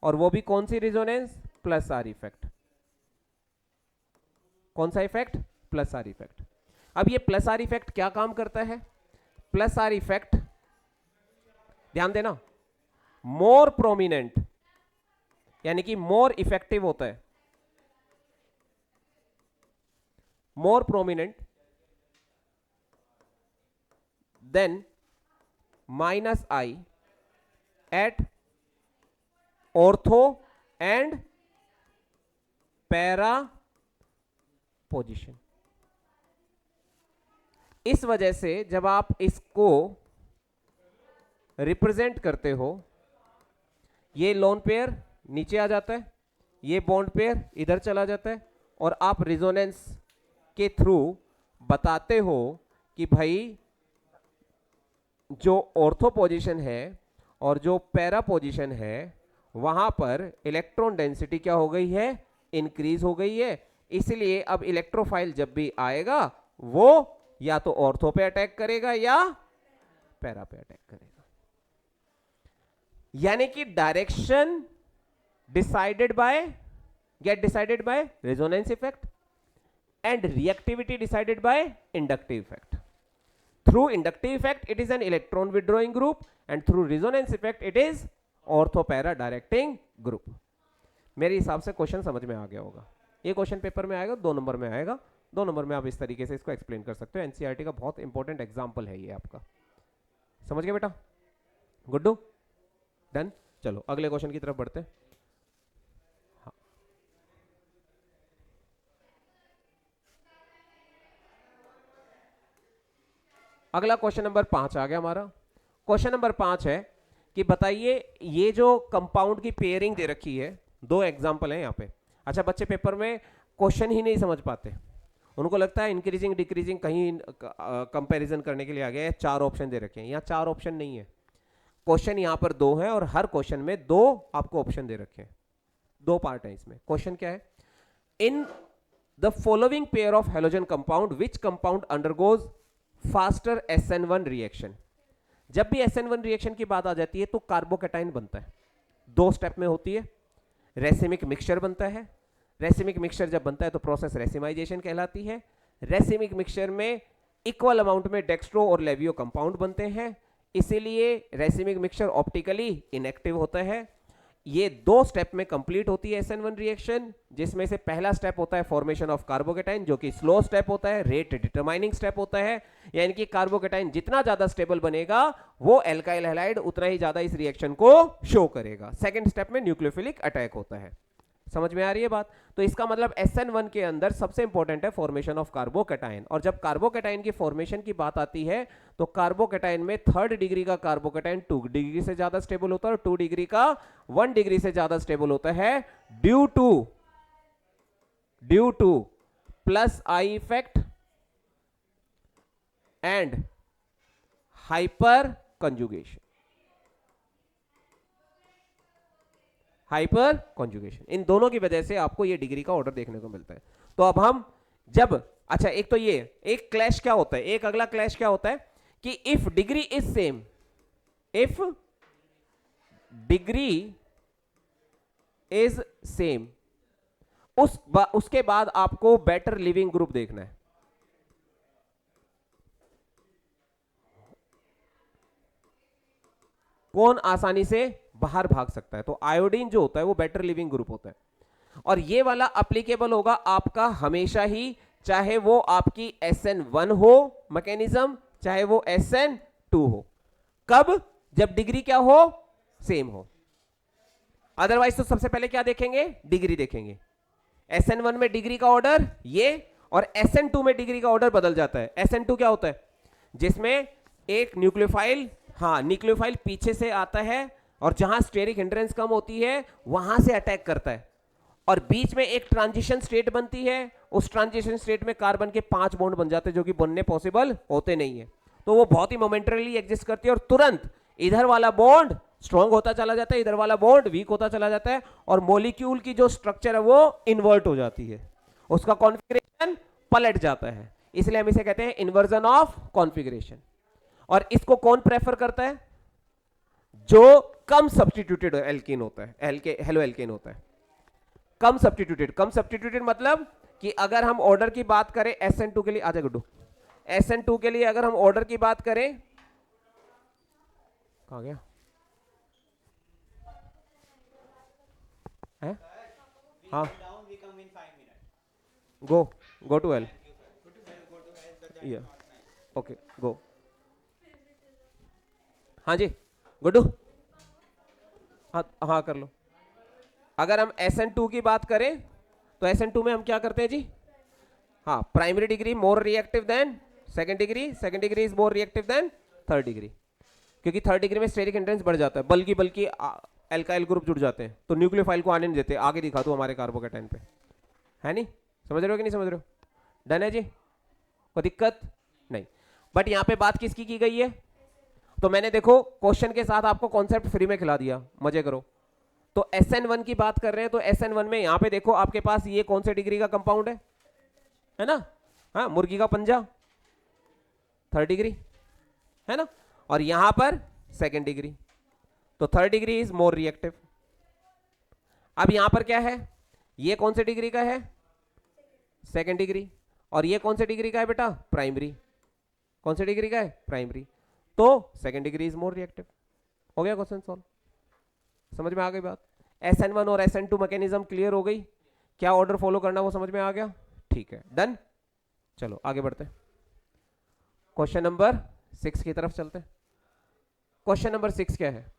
और वो भी कौन सी रिजोनेंस? Plus are effect. कौन सा इफेक्ट? Plus are effect. अब ये प्लस आर इफेक्ट क्या काम करता है? प्लस आर इफेक्ट, ध्यान देना, मोर प्रोमिनेंट यानी कि मोर इफेक्टिव होता है, more prominent than minus I at ortho and para position. इस वजह से जब आप इसको रिप्रेजेंट करते हो, ये लोन पेयर नीचे आ जाता है, ये बॉन्ड पेयर इधर चला जाता है, और आप रिजोनेंस के थ्रू बताते हो कि भाई जो ऑर्थो पोजीशन है और जो पैरा पोजीशन है वहां पर इलेक्ट्रॉन डेंसिटी क्या हो गई है? इंक्रीज हो गई है। इसलिए अब इलेक्ट्रोफाइल जब भी आएगा वो या तो ऑर्थो पे अटैक करेगा या पैरा पे अटैक करेगा। यानी कि direction decided by, get decided by resonance effect and reactivity decided by inductive effect. Through inductive effect it is an electron withdrawing group and through resonance effect it is ortho para directing group. मेरे हिसाब से question समझ में आ गया होगा। ये question paper में आएगा, 2 नंबर में आएगा। 2 नंबर में आप इस तरीके से इसको एक्सप्लेन कर सकते हो। एनसीईआरटी का बहुत इंपॉर्टेंट एग्जांपल है ये आपका। समझ गए बेटा? गुड्डू? डन। चलो अगले क्वेश्चन की तरफ बढ़ते हैं। हाँ। अगला क्वेश्चन नंबर 5 आ गया हमारा। क्वेश्चन नंबर 5 है कि बताइए ये जो कंपाउंड की पेयरिंग दे रखी है, 2 एग्जांपल है यहाँ पे। अच्छा, बच्चे पेपर में क्वेश्चन ही नहीं समझ पाते, उनको लगता है इंक्रीजिंग डिक्रीजिंग कहीं कंपैरिजन करने के लिए आ गया है। 4 ऑप्शन दे रखे हैं, यहाँ 4 ऑप्शन नहीं है। क्वेश्चन यहाँ पर 2 है और हर क्वेश्चन में 2 आपको ऑप्शन दे रखे हैं। 2 पार्ट है इसमें। क्वेश्चन क्या है? In the following pair of halogen compound which compound undergoes faster SN1 reaction. जब भी SN1 रिएक्शन की बात आ जाती है तो कार्बोकैटायन बनता है। 2 स्टेप में होती है। रेसिमिक मिक्सचर बनता है। रेसिमिक मिक्सचर जब बनता है तो प्रोसेस रेसिमाइजेशन कहलाती है। रेसिमिक मिक्सचर में इक्वल अमाउंट में डेक्स्ट्रो और लेवियो कंपाउंड बनते हैं, इसीलिए रेसिमिक मिक्सचर ऑप्टिकली इनएक्टिव होता है। ये 2 स्टेप में कंप्लीट होती है SN1 रिएक्शन, जिसमें से पहला स्टेप होता है फॉर्मेशन ऑफ कार्बोकैटायन, जो कि स्लो स्टेप होता है, रेट डिटरमाइनिंग स्टेप होता है। यानी कि कार्बोकैटायन जितना ज्यादा स्टेबल बनेगा वो एल्काइल हैलाइड उतना ही ज्यादा इस रिएक्शन को शो करेगा। सेकंड स्टेप में न्यूक्लियोफिलिक अटैक होता है। समझ में आ रही है बात? तो इसका मतलब SN1 के अंदर सबसे इंपॉर्टेंट है फॉर्मेशन ऑफ कार्बोकैटायन। और जब कार्बोकैटायन की फॉर्मेशन की बात आती है तो कार्बोकैटायन में 3rd डिग्री का कार्बोकैटायन 2 डिग्री से ज्यादा स्टेबल होता है और 2 डिग्री का 1 डिग्री से ज्यादा स्टेबल होता है due to plus I effect and hyperconjugation. Hyperconjugation. इन दोनों की वजह से आपको ये डिग्री का ऑर्डर देखने को मिलता है। तो अब हम जब, अच्छा एक तो ये एक क्लैश क्या होता है, एक अगला क्लैश क्या होता है कि if degree is same, if degree is same, उसके बाद आपको बेटर लिविंग ग्रुप देखना है। कौन आसानी से बाहर भाग सकता है, तो आयोडीन जो होता है वो बेटर लिविंग ग्रुप होता है। और ये वाला अप्लीकेबल होगा आपका हमेशा ही, चाहे वो आपकी SN1 हो मैकेनिज्म, चाहे वो SN2 हो। कब? जब डिग्री क्या हो, सेम हो। अदरवाइज तो सबसे पहले क्या देखेंगे, डिग्री देखेंगे। SN1 में डिग्री का ऑर्डर ये, और SN2 में डिग्री का ऑर्डर बदल जाता है। SN2 क्या होता है, जिसमें एक न्यूक्लियोफाइल, हाँ न्यूक्लियोफाइल पीछे से आता है और जहां स्टेरिक हिंड्रेंस कम होती है वहां से अटैक करता है, और बीच में एक ट्रांजिशन स्टेट बनती है। उस ट्रांजिशन स्टेट में कार्बन के 5 बॉन्ड बन जाते हैं जो कि बनने पॉसिबल होते नहीं है। तो वो बहुत ही मोमेंटरीली एग्जिस्ट करती है और तुरंत इधर वाला बॉन्ड स्ट्रॉन्ग होता चला जाता है, इधर वाला बॉन्ड वीक होता चला जाता है, और मॉलिक्यूल की जो स्ट्रक्चर है वो इन्वर्ट हो जाती है, उसका कॉन्फ़िगरेशन पलट जाता है। इसलिए हम इसे कहते हैं इन्वर्जन ऑफ कॉन्फ़िगरेशन। और इसको कौन प्रेफर करता है, जो कम सब्स्टिट्यूटेड एल्कीन होता है, हेलो एल्कीन होता है। कम सब्स्टिट्यूटेड मतलब कि अगर हम ऑर्डर की बात करें SN2 के लिए, आजा गुड्डू, SN2 के लिए अगर हम ऑर्डर की बात करें, कहां गया है, हाँ go to L, okay go, हाँ जी गुड्डू, हाँ कर लो। अगर हम SN2 की बात करें तो SN2 में हम क्या करते हैं जी, हाँ primary decree more reactive than second degree, second degree is more reactive than third degree, क्योंकि थर्ड डिग्री में स्टेरिक हिंड्रेंस बढ़ जाता है, बल्कि एल्काइल ग्रुप जुड़ जाते हैं, तो न्यूक्लियोफाइल को आने नहीं देते। आगे दिखा दो हमारे कार्बोकेटाइन पे, है नहीं, समझ रहे हो कि नहीं समझ रहे हो, डन है जी, कोई दिक्कत नहीं। बट यहां पे बात किसकी की गई है, तो मैंने देखो क्वेश्चन के साथ आपको कॉन्सेप्ट फ्री में खिला दिया, मजे करो। तो SN1 की बात कर रहे हैं, तो SN1 में यहां पे देखो आपके पास ये कौन से डिग्री का कंपाउंड है ना, हाँ मुर्गी का पंजा, थर्ड डिग्री है ना, और यहां पर सेकंड डिग्री, तो third degree is more reactive. अब यहां पर क्या है, ये कौन से डिग्री का है, सेकंड डिग्री, और ये कौन से डिग्री का है बेटा, प्राइमरी, कौन से डिग्री का है, प्राइमरी, तो second degree is more reactive. हो गया क्वेश्चन सॉल्व, समझ में आ गई बात। SN1 और SN2 मैकेनिज्म क्लियर हो गई, क्या ऑर्डर फॉलो करना वो समझ में आ गया, ठीक है डन। चलो आगे बढ़ते हैं, क्वेश्चन नंबर 6 की तरफ चलते हैं। क्वेश्चन नंबर 6 क्या है,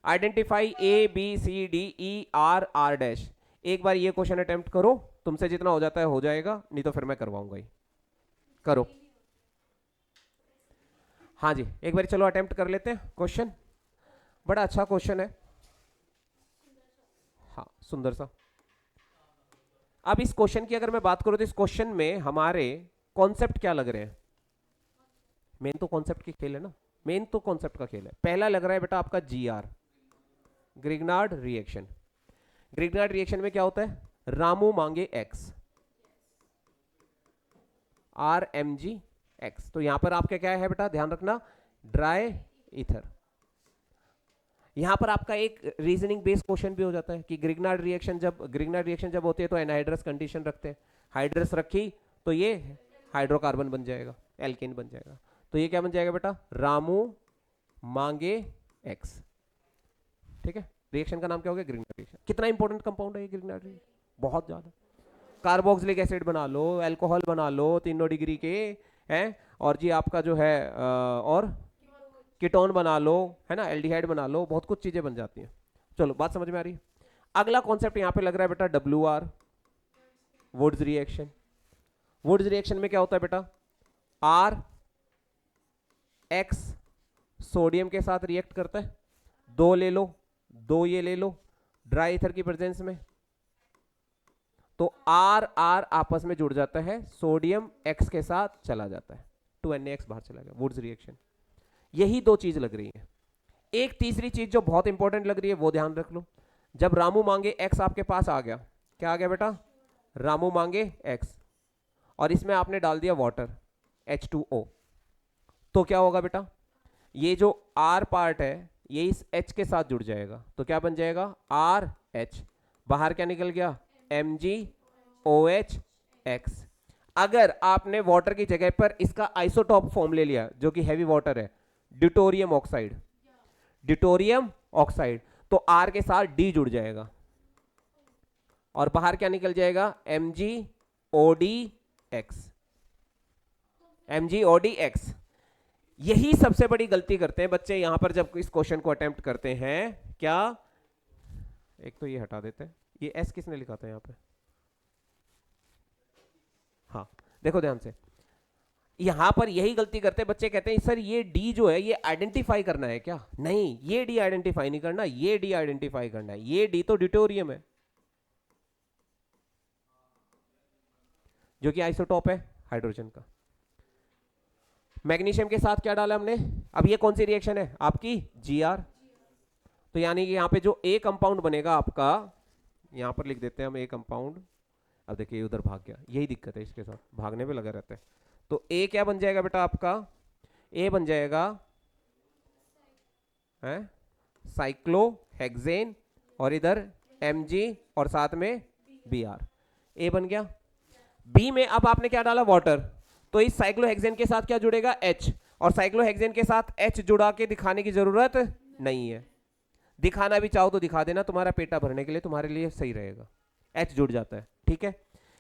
आइडेंटिफाई ABCDER डैश। एक बार ये क्वेश्चन अटेम्प्ट करो, तुमसे जितना हो जाता है हो जाएगा, नहीं तो फिर मैं करवाऊंगा ही, करो। हाँ जी एक बार चलो अटेम्प्ट कर लेते हैं क्वेश्चन, बड़ा अच्छा क्वेश्चन है, हाँ सुंदर सा। अब इस क्वेश्चन की अगर मैं बात करूं तो इस क्वेश्चन में हमारे कॉन्सेप्ट क्या लग रहे हैं, मेन तो कॉन्सेप्ट की खेल है ना, मेन तो कॉन्सेप्ट का खेल है। पहला लग रहा है बेटा आपका GR, Grignard reaction. Grignard reaction में क्या होता है, रामू मांगे X, RMgX, तो यहां पर आपका क्या है बेटा, ध्यान रखना, ड्राई ईथर। यहां पर आपका एक रीजनिंग बेस्ड क्वेश्चन भी हो जाता है कि ग्रिग्नार्ड रिएक्शन जब होती है तो एनहाइड्रस कंडीशन रखते हैं, हाइड्रस रखी तो ये हाइड्रोकार्बन बन जाएगा, एल्केन बन जाएगा, तो ये क्या बन जाएगा बेटा, रामू मांगे X, ठीक है। रिएक्शन का नाम क्या हो गया, ग्रिग्नार्ड रिएक्शन। कितना इंपॉर्टेंट कंपाउंड है ये ग्रिग्नार्ड रिएक्शन, बहुत ज्यादा। कार्बोक्सिलिक एसिड बना लो, अल्कोहल बना लो, तीनों डिग्री के हैं, और जी आपका जो है और कीटोन बना लो, है ना, एल्डिहाइड बना लो, बहुत कुछ चीजें बन जाती हैं। चलो बात समझ में आ रही है। अगला कॉन्सेप्ट यहां पे लग रहा है बेटा WR, Wurtz reaction. Wurtz reaction में क्या होता है बेटा, RX सोडियम के साथ रिएक्ट करता है, दो ले लो, दो ये ले लो, ड्राई ईथर की प्रेजेंस में, तो R आपस में जुड़ जाता है, सोडियम X के साथ चला जाता है, 2NaX बाहर चला गया, वुड्स रिएक्शन। यही दो चीज लग रही है। एक तीसरी चीज जो बहुत इंपॉर्टेंट लग रही है वो ध्यान रख लो, जब रामू मांगे x आपके पास आ गया, क्या आ गया बेटा, रामू मांगे x, और इसमें आपने डाल दिया वाटर H2O, तो क्या होगा बेटा, ये जो R पार्ट है ये इस H के साथ जुड़ जाएगा, तो क्या बन जाएगा RH, बाहर क्या निकल गया MgOH। अगर आपने वाटर की जगह पर इसका आइसोटॉप फॉर्म ले लिया जो कि हैवी वाटर है, ड्यूटोरियम ऑक्साइड, ड्यूटोरियम ऑक्साइड, तो R के साथ D जुड़ जाएगा और बाहर क्या निकल जाएगा MgODX, MgODX। यही सबसे बड़ी गलती करते हैं बच्चे यहां पर जब इस क्वेश्चन को अटेम्प्ट करते हैं। क्या, एक तो ये हटा देते हैं, ये S किसने लिखा था यहां पे, हाँ देखो ध्यान से, यहां पर यही गलती करते हैं बच्चे, कहते हैं सर ये D जो है ये आइडेंटिफाई करना है क्या, नहीं ये D आइडेंटिफाई नहीं करना, ये D आइडेंटिफाई करना है, ये D तो ड्यूटोरियम है जो कि आइसोटॉप है हाइड्रोजन का। मैग्नीशियम के साथ क्या डाला हमने, अब ये कौन सी रिएक्शन है आपकी Gr, तो यानी कि यहां पे जो A कंपाउंड बनेगा आपका, यहां पर लिख देते हैं हम A कंपाउंड, अब देखिए उधर भाग गया, यही दिक्कत है इसके साथ, भागने पे लगा रहता है। तो A क्या बन जाएगा बेटा आपका, A बन जाएगा है साइक्लोहेक्सेन, और इधर Mg और साथ में Br, A बन गया। B में अब आपने क्या डाला वाटर, तो इस साइक्लोहेक्सेन के साथ क्या जुड़ेगा H, और साइक्लोहेक्सेन के साथ H जुड़ा के दिखाने की जरूरत नहीं है, दिखाना भी चाहो तो दिखा देना, तुम्हारा पेटा भरने के लिए तुम्हारे लिए सही रहेगा, H जुड़ जाता है, ठीक है।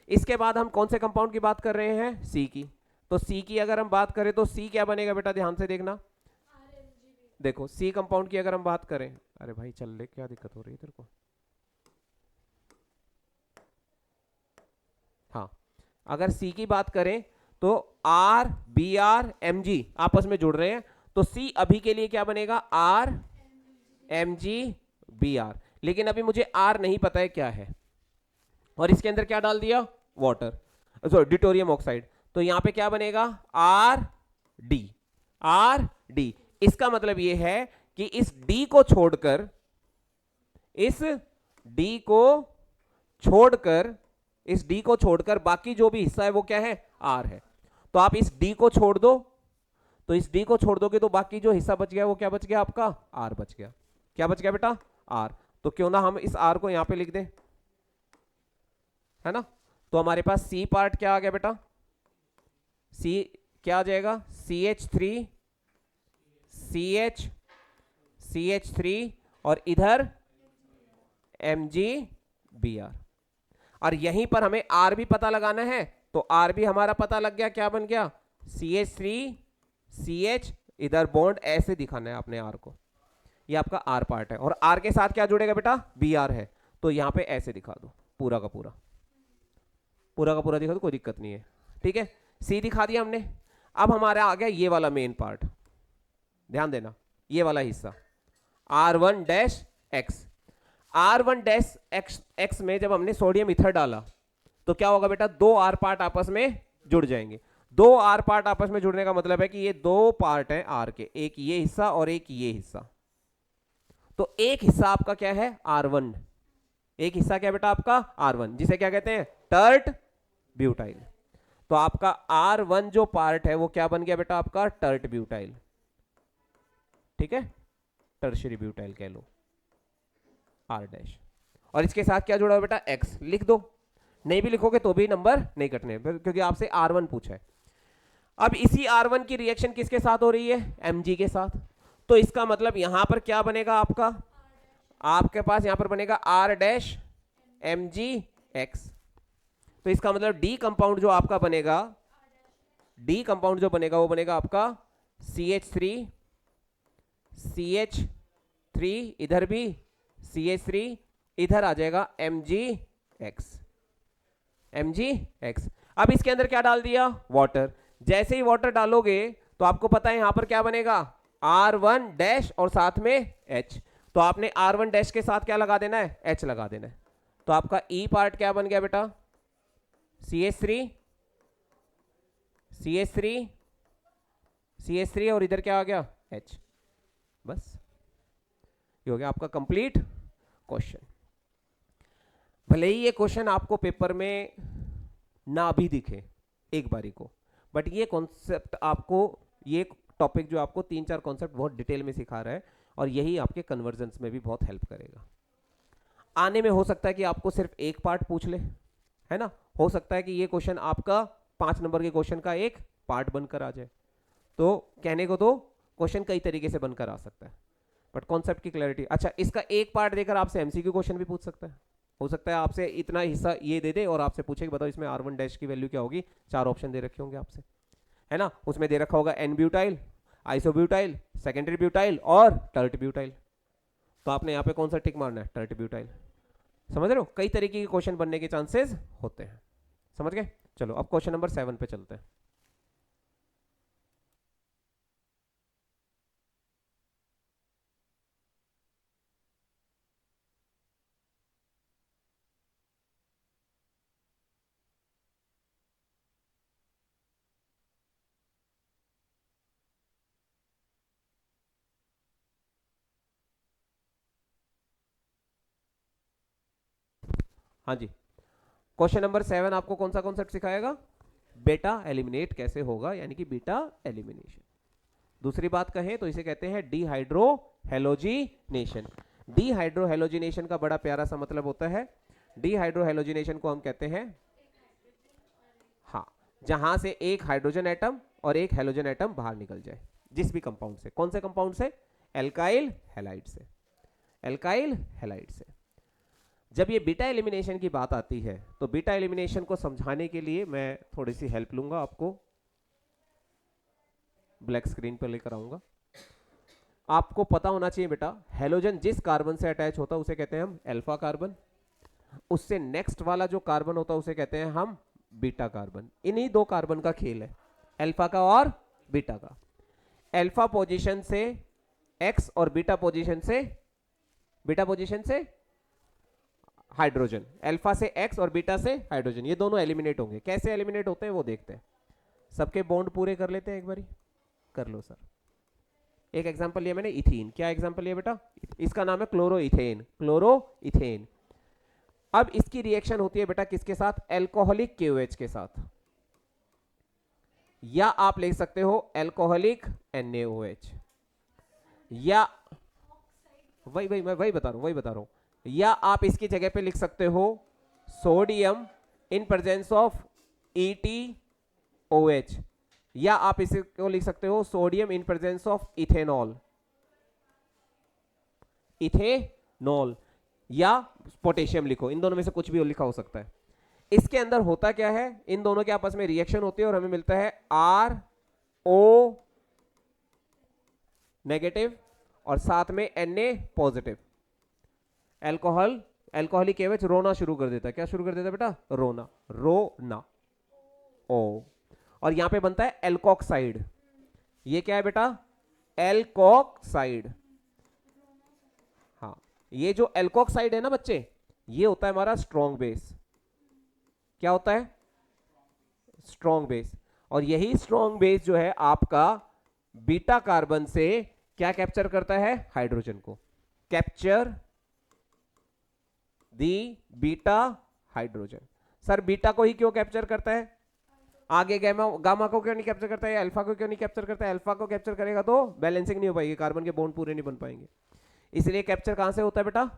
इसके बाद हम कौन से कंपाउंड की बात कर रहे हैं, C की, तो C की अगर हम बात करें तो C क्या बनेगा बेटा, ध्यान से देखना, देखो C कंपाउंड की अगर हम बात करें, अरे भाई चल ले, क्या दिक्कत हो रही है तेरे को, हाँ अगर C की बात करें तो R Br Mg आपस में जुड़ रहे हैं, तो C अभी के लिए क्या बनेगा R Mg Br, लेकिन अभी मुझे R नहीं पता है क्या है, और इसके अंदर क्या डाल दिया वाटर, सॉरी ड्यूटोरियम ऑक्साइड, तो यहां पे क्या बनेगा RD, RD। इसका मतलब ये है कि इस D को छोड़कर, इस D को छोड़कर, इस D को छोड़कर बाकी जो भी हिस्सा है वो क्या है R है, तो आप इस D को छोड़ दो, तो इस D को छोड़ दोगे तो बाकी जो हिस्सा बच गया वो क्या बच गया आपका R बच गया, क्या बच गया बेटा R, तो क्यों ना हम इस R को यहां पे लिख दें, है ना, तो हमारे पास C पार्ट क्या आ गया बेटा, C क्या आ जाएगा CH3 CH CH3 और इधर MgBr, और यहीं पर हमें R भी पता लगाना है, तो R भी हमारा पता लग गया, क्या बन गया CH3 CH, इधर बॉन्ड ऐसे दिखाना है आपने R को, ये आपका R पार्ट है, और R के साथ क्या जुड़ेगा बेटा Br है, तो यहां पे ऐसे दिखा दो, पूरा का पूरा, पूरा का पूरा दिखा दो, कोई दिक्कत नहीं है, ठीक है। C दिखा दिया हमने, अब हमारा आ गया ये वाला मेन पार्ट, ध्यान देना ये वाला हिस्सा R1-X, R1-X में जब हमने सोडियम ईथर डाला तो क्या होगा बेटा, दो R पार्ट आपस में जुड़ जाएंगे, दो R पार्ट आपस में जुड़ने का मतलब है कि ये दो पार्ट हैं R के, एक ये हिस्सा और एक ये हिस्सा, तो एक हिस्सा आपका क्या है R1, एक हिस्सा क्या बेटा आपका R1, जिसे क्या कहते हैं टर्ट ब्यूटाइल, तो आपका R1 जो पार्ट है वो क्या बन गया बेटा आपका टर्ट ब्यूटाइल, ठीक है, टर्शियरी ब्यूटाइल कह लो R-, और इसके साथ क्या जुड़ा हुआ बेटा X, लिख दो, नहीं भी लिखोगे तो भी नंबर नहीं कटने, क्योंकि आपसे R1 पूछा है। अब इसी R1 की रिएक्शन किसके साथ हो रही है Mg के साथ, तो इसका मतलब यहां पर क्या बनेगा आपका, आपके पास यहां पर बनेगा R-MgX, तो इसका मतलब D कंपाउंड जो आपका बनेगा, D कंपाउंड जो बनेगा वो बनेगा आपका CH3 CH3, इधर भी CH3, इधर आ जाएगा MgX, MgX। अब इसके अंदर क्या डाल दिया वाटर, जैसे ही वाटर डालोगे तो आपको पता है यहां पर क्या बनेगा R1- और साथ में H, तो आपने R1- के साथ क्या लगा देना है H लगा देना है, तो आपका E पार्ट क्या बन गया बेटा CH3 CH3 CH3 और इधर क्या आ गया H, बस ये हो गया आपका कंप्लीट क्वेश्चन। भले ही ये क्वेश्चन आपको पेपर में ना भी दिखे एक बारी को, बट ये कॉन्सेप्ट आपको, ये टॉपिक जो आपको 3-4 कॉन्सेप्ट बहुत डिटेल में सिखा रहा है, और यही आपके कन्वर्जन्स में भी बहुत हेल्प करेगा। आने में हो सकता है कि आपको सिर्फ एक पार्ट पूछ ले, है ना, हो सकता है कि ये क्वेश्चन आपका 5 नंबर के क्वेश्चन का एक पार्ट बनकर आ जाए। तो कहने को तो क्वेश्चन कई तरीके से बनकर आ सकता है, बट कॉन्सेप्ट की क्लैरिटी। अच्छा, इसका एक पार्ट देकर आपसे एमसीक्यू क्वेश्चन भी पूछ सकता है। हो सकता है आपसे इतना हिस्सा ये दे दे और आपसे पूछे कि बताओ इसमें R1 डैश की वैल्यू क्या होगी। 4 ऑप्शन दे रखे होंगे आपसे, है ना, उसमें दे रखा होगा n butyl, isobutyl, secondary butyl और टर्ट ब्यूटाइल। तो आपने यहाँ पे कौन सा टिक मारना है? Tert butyl. समझ रहे हो, कई तरीके के क्वेश्चन बनने के चांसेस होते हैं। समझ गए? चलो अब क्वेश्चन नंबर 7 पे चलते हैं। हाँ जी, क्वेश्चन नंबर 7 आपको कौन सा कॉन्सेप्ट सिखाएगा? बेटा एलिमिनेट कैसे होगा, यानी कि बीटा एलिमिनेशन। दूसरी बात कहें तो इसे कहते हैं डिहाइड्रो हेलोजिनेशन। डिहाइड्रो हेलोजिनेशन का बड़ा प्यारा सा मतलब होता है, डिहाइड्रो हेलोजिनेशन को हम कहते हैं, हाँ, जहां से एक हाइड्रोजन एटम और एक हेलोजन एटम बाहर निकल जाए, जिस भी कंपाउंड से। कौन से कंपाउंड से? एल्काइल हैलाइड से। एल्काइल हैलाइड से। जब ये बीटा एलिमिनेशन की बात आती है तो बीटा एलिमिनेशन को समझाने के लिए मैं थोड़ी सी हेल्प लूंगा, आपको ब्लैक स्क्रीन पर लेकर आऊंगा। आपको पता होना चाहिए बेटा, हेलोजन जिस कार्बन से अटैच होता है उसे कहते हैं हम अल्फा कार्बन, उससे नेक्स्ट वाला जो कार्बन होता है उसे कहते हैं हम बीटा कार्बन। इन्हीं दो कार्बन का खेल है, अल्फा का और बीटा का। अल्फा पोजीशन से एक्स और बीटा पोजीशन से हाइड्रोजन। अल्फा से एक्स और बीटा से हाइड्रोजन, ये दोनों एलिमिनेट होंगे। कैसे एलिमिनेट होते हैं वो देखते हैं। सबके बॉन्ड पूरे कर लेते हैं एक बारी। कर लो सर। एक एग्जांपल लिया मैंने, इथीन। क्या एग्जांपल लिया बेटा? इसका नाम है क्लोरोइथेन। क्लोरोइथेन। अब इसकी रिएक्शन होती है बेटा किसके साथ? एल्कोहलिक KOH के साथ, या आप ले सकते हो एल्कोहलिक NaOH, या वही बता रहा हूं, या आप इसकी जगह पे लिख सकते हो sodium in presence of EtOH, या आप इसे को लिख सकते हो sodium in presence of ethanol, या पोटेशियम लिखो। इन दोनों में से कुछ भी लिखा हो सकता है। इसके अंदर होता क्या है, इन दोनों के आपस में रिएक्शन होती है और हमें मिलता है RO नेगेटिव और साथ में Na पॉजिटिव। एल्कोहलिक KOH रोना शुरू कर देता है। क्या शुरू कर देता है बेटा? रोना ओ, और यहां पे बनता है एल्कोक्साइड। ये क्या है बेटा? एल्कोक्साइड। हाँ, ये जो एल्कोक्साइड है ना बच्चे, ये होता है हमारा स्ट्रॉन्ग बेस। क्या होता है? Strong base. और यही स्ट्रॉन्ग बेस जो है आपका बीटा कार्बन से क्या कैप्चर करता है? हाइड्रोजन को। कैप्चर दी बीटा हाइड्रोजन। सर बीटा को ही क्यों कैप्चर करता है? आगे गामा को क्यों नहीं कैप्चर करता है? अल्फा को क्यों नहीं कैप्चर करता है? अल्फा को कैप्चर करेगा तो बैलेंसिंग नहीं हो पाएगी, कार्बन के बॉन्ड पूरे नहीं बन पाएंगे। इसलिए कैप्चर कहां से होता है बेटा?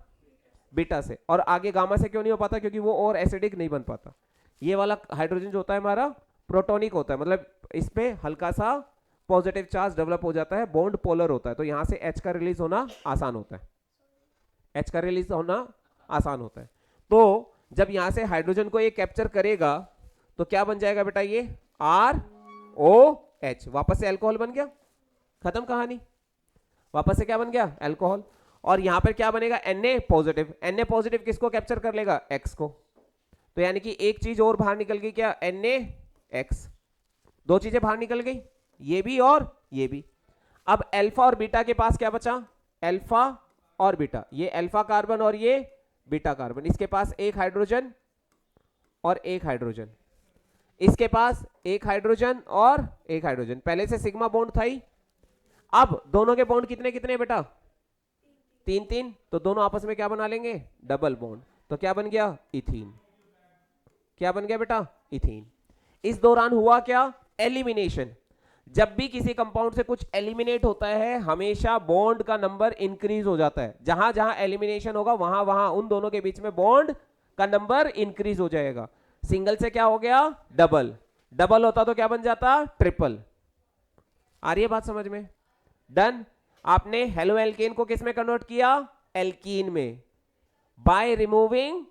बीटा से। और आगे गामा से क्यों नहीं हो पाता? क्योंकि वो और एसिडिक नहीं बन पाता। ये वाला हाइड्रोजन जो होता है हमारा प्रोटोनिक होता है, मतलब इस पे हल्का सा पॉजिटिव चार्ज डेवलप हो जाता है, बॉन्ड पोलर होता है, तो यहां से H का रिलीज होना आसान होता है। H का रिलीज होना आसान होता है। तो जब यहां से हाइड्रोजन को ये कैप्चर करेगा तो क्या बन जाएगा बेटा? ये ROH। वापस से अल्कोहल बन गया, खत्म कहानी। वापस से क्या बन गया? अल्कोहल। और यहां पर क्या बनेगा? Na positive. Na पॉजिटिव किसको कैप्चर कर लेगा? X को। तो यानी कि एक चीज और बाहर निकल गई, क्या? NaX। दो चीजें बाहर निकल गई, ये भी और ये भी। अब अल्फा और बीटा के पास क्या बचा? अल्फा और बीटा। ये अल्फा कार्बन और ये बीटा कार्बन। इसके पास एक हाइड्रोजन और एक हाइड्रोजन, इसके पास एक हाइड्रोजन और एक हाइड्रोजन। पहले से सिग्मा बॉन्ड था ही। अब दोनों के बॉन्ड कितने कितने बेटा? 3-3। तो दोनों आपस में क्या बना लेंगे? Double bond. तो क्या बन गया? इथीन। क्या बन गया बेटा? इथीन। इस दौरान हुआ क्या? एलिमिनेशन। जब भी किसी कंपाउंड से कुछ एलिमिनेट होता है हमेशा बॉन्ड का नंबर इंक्रीज हो जाता है। जहां जहां एलिमिनेशन होगा वहां वहां उन दोनों के बीच में बॉन्ड का नंबर इंक्रीज हो जाएगा। सिंगल से क्या हो गया? डबल। डबल होता तो क्या बन जाता? ट्रिपल। आ रही है बात समझ में? डन। आपने हेलो एल्केन को किस में कन्वर्ट किया? एल्कीन में, by removing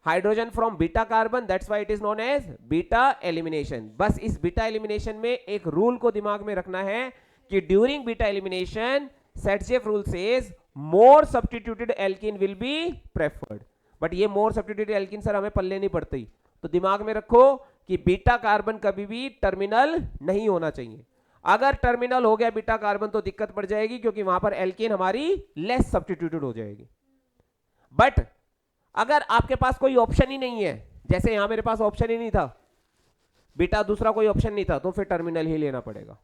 hydrogen from beta carbon, that's why it is known as beta elimination. बस इस बीटा एलिमिनेशन में एक रूल को दिमाग में रखना है कि during beta elimination सेटजेफ rule says more substituted alkene will be preferred. But ये मोर सब्स्टिट्यूटेड एल्कीन सर हमें पल्ले नहीं पड़ती, तो दिमाग में रखो कि बीटा कार्बन कभी भी टर्मिनल नहीं होना चाहिए। अगर टर्मिनल हो गया बीटा कार्बन तो दिक्कत पड़ जाएगी, क्योंकि वहां पर एल्कीन हमारी लेस सब्स्टिट्यूटेड हो जाएगी। बट अगर आपके पास कोई ऑप्शन ही नहीं है, जैसे यहां मेरे पास ऑप्शन ही नहीं था, बीटा दूसरा कोई ऑप्शन नहीं था, तो फिर टर्मिनल ही लेना पड़ेगा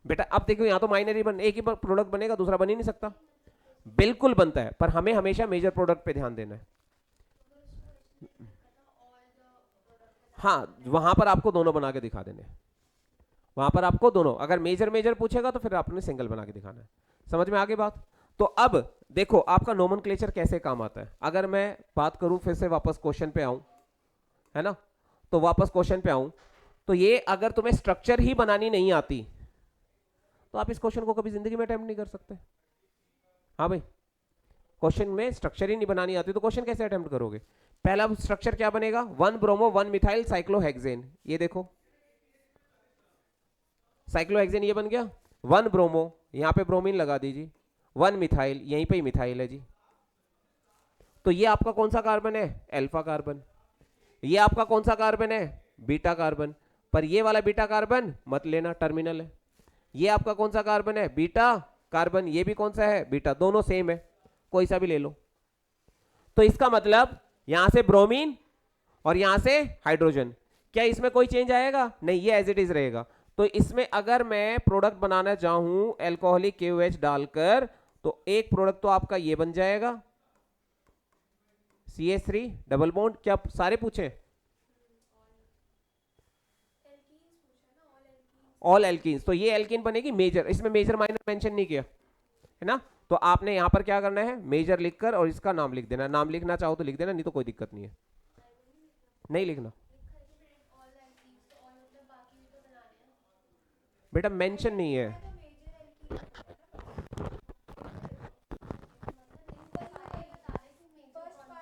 बेटा। अब देखो यहां तो माइनर ही एक ही प्रोडक्ट बनेगा, दूसरा बन ही नहीं सकता। बिल्कुल बनता है, पर हमें हमेशा मेजर प्रोडक्ट पे ध्यान देना है। हाँ, वहां पर आपको दोनों बना के दिखा देने, वहां पर आपको दोनों। अगर मेजर मेजर पूछेगा तो फिर आपने सिंगल बना के दिखाना है। समझ में आ गई बात? तो अब देखो आपका नोमेनक्लेचर कैसे काम आता है। अगर मैं बात करूं, फिर से वापस क्वेश्चन पे आऊं, है ना, तो वापस क्वेश्चन पे आऊं, तो ये अगर तुम्हें स्ट्रक्चर ही बनानी नहीं आती तो आप इस क्वेश्चन को कभी जिंदगी में अटेम्प्ट नहीं कर सकते। हाँ भाई, क्वेश्चन में स्ट्रक्चर ही नहीं बनानी आती तो क्वेश्चन कैसे अटेम्प्ट करोगे? पहला स्ट्रक्चर क्या बनेगा? 1 ब्रोमो 1 मिथाइल साइक्लोहेक्सेन। ये देखो साइक्लोहेक्सेन ये बन गया। 1 ब्रोमो, यहां पे ब्रोमीन लगा दीजिए, 1 मिथाइल, यहीं पे ही मिथाइल है जी। तो ये आपका कौन सा कार्बन है? Alpha carbon. ये आपका कौन सा कार्बन है? Beta carbon. पर ये वाला बीटा कार्बन मत लेना, टर्मिनल है। ये आपका कौन सा कार्बन है? Beta carbon. ये भी कौन सा है? बीटा। दोनों सेम है, कोई सा भी ले लो। तो इसका मतलब यहां से ब्रोमीन और यहां से हाइड्रोजन, क्या इसमें कोई चेंज आएगा? नहीं, ये एज इट इज रहेगा। तो इसमें अगर मैं प्रोडक्ट बनाना चाहूं एल्कोहलिक KOH डालकर, तो एक प्रोडक्ट तो आपका ये बन जाएगा CH3 डबल बॉन्ड। क्या सारे पूछे? All alkenes. तो ये एल्कीन बनेगी मेजर, इसमें मेजर माइनर मेंशन नहीं किया है ना। तो आपने यहां पर क्या करना है? मेजर लिखकर और इसका नाम लिख देना। नाम लिखना चाहो तो लिख देना, नहीं तो कोई दिक्कत नहीं है, नहीं लिखना बेटा, मेंशन नहीं है।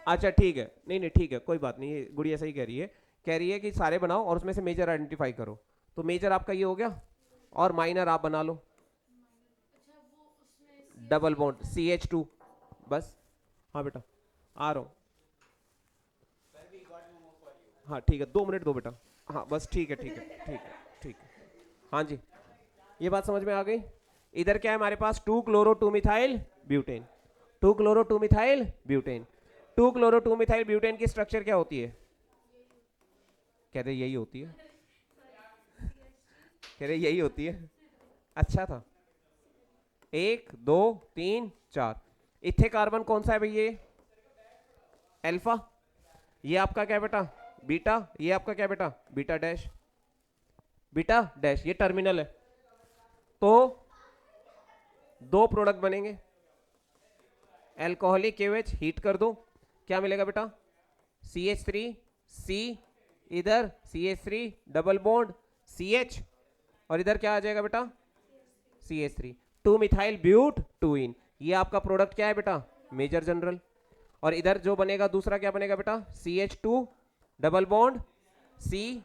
अच्छा ठीक है, नहीं नहीं ठीक है, कोई बात नहीं, ये गुड़िया सही कह रही है। कह रही है कि सारे बनाओ और उसमें से मेजर आइडेंटिफाई करो। तो मेजर आपका ये हो गया और माइनर आप बना लो डबल बॉन्ड CH2 बस। हाँ बेटा आ रहा हूँ। हाँ ठीक है, 2 मिनट दो बेटा। हाँ बस ठीक है ठीक है ठीक है ठीक है। हाँ जी, ये बात समझ में आ गई। इधर क्या है हमारे पास? 2 chloro 2 methyl butane. 2 chloro 2 methyl butane. 2 chloro 2 methyl butane की स्ट्रक्चर क्या होती है? कह रहे यही होती है, कह रहे यही होती है। अच्छा था, 1 2 3 4। इथे कार्बन कौन सा है भाई? ये अल्फा। ये आपका क्या बेटा? बीटा। ये आपका क्या बेटा? Beta dash. बीटा डैश, ये टर्मिनल है। तो 2 प्रोडक्ट बनेंगे। एल्कोहलिक KOH हीट कर दो, क्या मिलेगा बेटा? CH3 C, इधर CH3 डबल बॉन्ड CH, और इधर क्या आ जाएगा बेटा? CH3 2 मिथाइल ब्यूट 2 इन। ये आपका प्रोडक्ट क्या है बेटा? Major general. और इधर जो बनेगा दूसरा क्या बनेगा बेटा? CH2 डबल बॉन्ड C,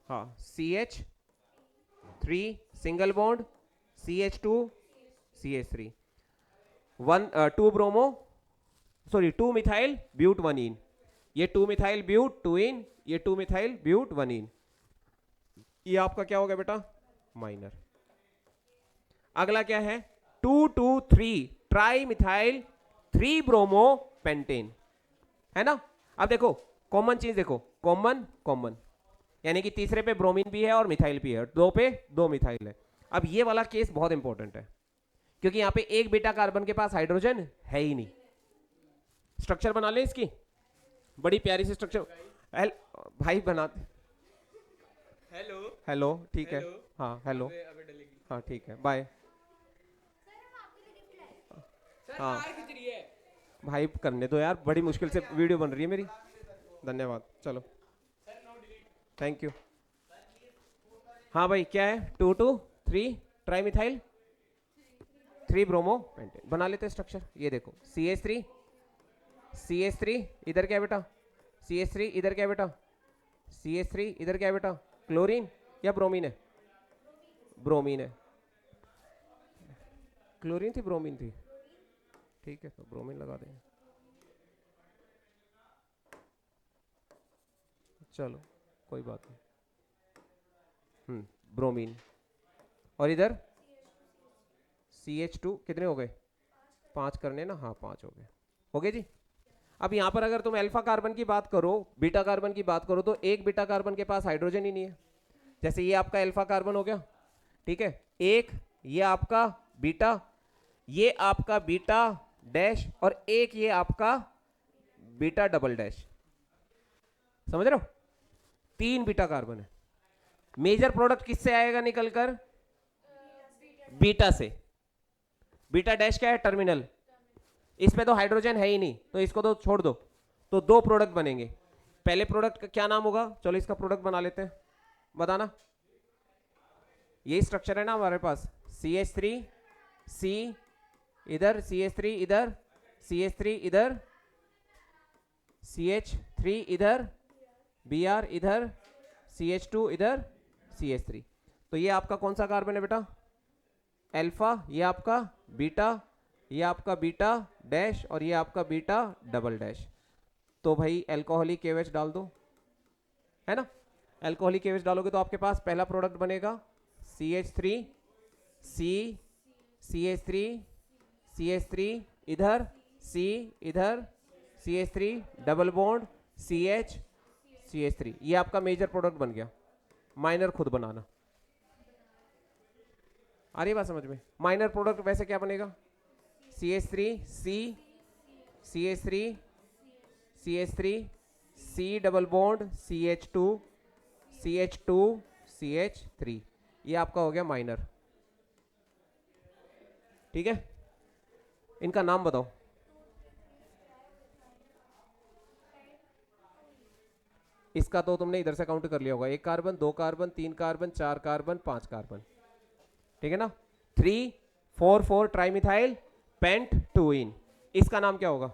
हाँ CH3 single bond CH2 CH3 2 bromo, sorry 2 methyl but 1 ene. ये 2 मिथाइल ब्यूट 2 इन, ये 2 मिथाइल ब्यूट 1 इन। ये आपका क्या हो गया बेटा? माइनर। अगला क्या है? 2 2 3 ट्राई मिथाइल 3 ब्रोमो पेंटेन, है ना। अब देखो कॉमन चीज देखो, कॉमन कॉमन, यानी कि तीसरे पे ब्रोमीन भी है और मिथाइल भी है, 2 पे 2 मिथाइल है। अब ये वाला केस बहुत इंपॉर्टेंट है, क्योंकि यहां पे एक बीटा कार्बन के पास हाइड्रोजन है ही नहीं। स्ट्रक्चर बना लें इसकी, बड़ी प्यारी सी स्ट्रक्चर भाई बनाते। हेलो हेलो ठीक है, हेलो। हाँ हेलो, अबे डलेगी हाँ ठीक है, बाय। सर, हाँ कार खींच रही है। भाई करने दो यार, बड़ी मुश्किल से वीडियो बन रही है मेरी। धन्यवाद, चलो थैंक यू। हाँ भाई क्या है, 2 2 3 ट्राई मिथाइल 3 ब्रोमो पेंटेन बना लेते हैं स्ट्रक्चर। ये देखो CH3 इधर क्या है बेटा, CH3 इधर क्या है बेटा, CH3 इधर क्या है बेटा, क्लोरीन या ब्रोमीन है, ब्रोमीन है। क्लोरीन थी ब्रोमीन थी, ठीक है तो ब्रोमीन लगा देंगे, चलो कोई बात नहीं। ब्रोमीन। और इधर CH2 कितने हो गए, 5 करने ना, हाँ 5 हो गए जी। अब यहां पर अगर तुम अल्फा कार्बन की बात करो, बीटा कार्बन की बात करो, तो एक बीटा कार्बन के पास हाइड्रोजन ही नहीं है। जैसे ये आपका अल्फा कार्बन हो गया, ठीक है, एक ये आपका बीटा, ये आपका बीटा डैश, और एक ये आपका बीटा डबल डैश, समझ रहे हो, 3 बीटा कार्बन है। मेजर प्रोडक्ट किससे आएगा निकलकर, बीटा से। बीटा डैश क्या है, टर्मिनल, इसमें तो हाइड्रोजन है ही नहीं, तो इसको तो छोड़ दो, तो 2 प्रोडक्ट बनेंगे। पहले प्रोडक्ट का क्या नाम होगा, चलो इसका प्रोडक्ट बना लेते हैं, बताना। यही स्ट्रक्चर है ना हमारे पास, CH3 C इधर, CH3 इधर, CH3 इधर, CH3 इधर, Br इधर, CH2 इधर, CH3। तो ये आपका कौन सा कार्बन है बेटा, अल्फा, ये आपका बीटा, ये आपका बीटा डैश, और ये आपका बीटा डबल डैश। तो भाई अल्कोहलिक KOH डाल दो, है ना। अल्कोहलिक KOH डालोगे तो आपके पास पहला प्रोडक्ट बनेगा CH3 C, CH3 CH3 इधर, C इधर, CH3 double bond CH CH3, ये आपका मेजर प्रोडक्ट बन गया। माइनर खुद बनाना, आ रही बात समझ में। माइनर प्रोडक्ट वैसे क्या बनेगा, CH3 C, CH3 CH3 C double bond CH2 CH2 CH3, ये आपका हो गया माइनर, ठीक है। इनका नाम बताओ, इसका तो तुमने इधर से काउंट कर लिया होगा, 1 carbon 2 carbon 3 carbon 4 carbon 5 carbon, ठीक है ना। 3 4 4 ट्राइमिथाइल पेंट 2 इन, इसका नाम क्या होगा,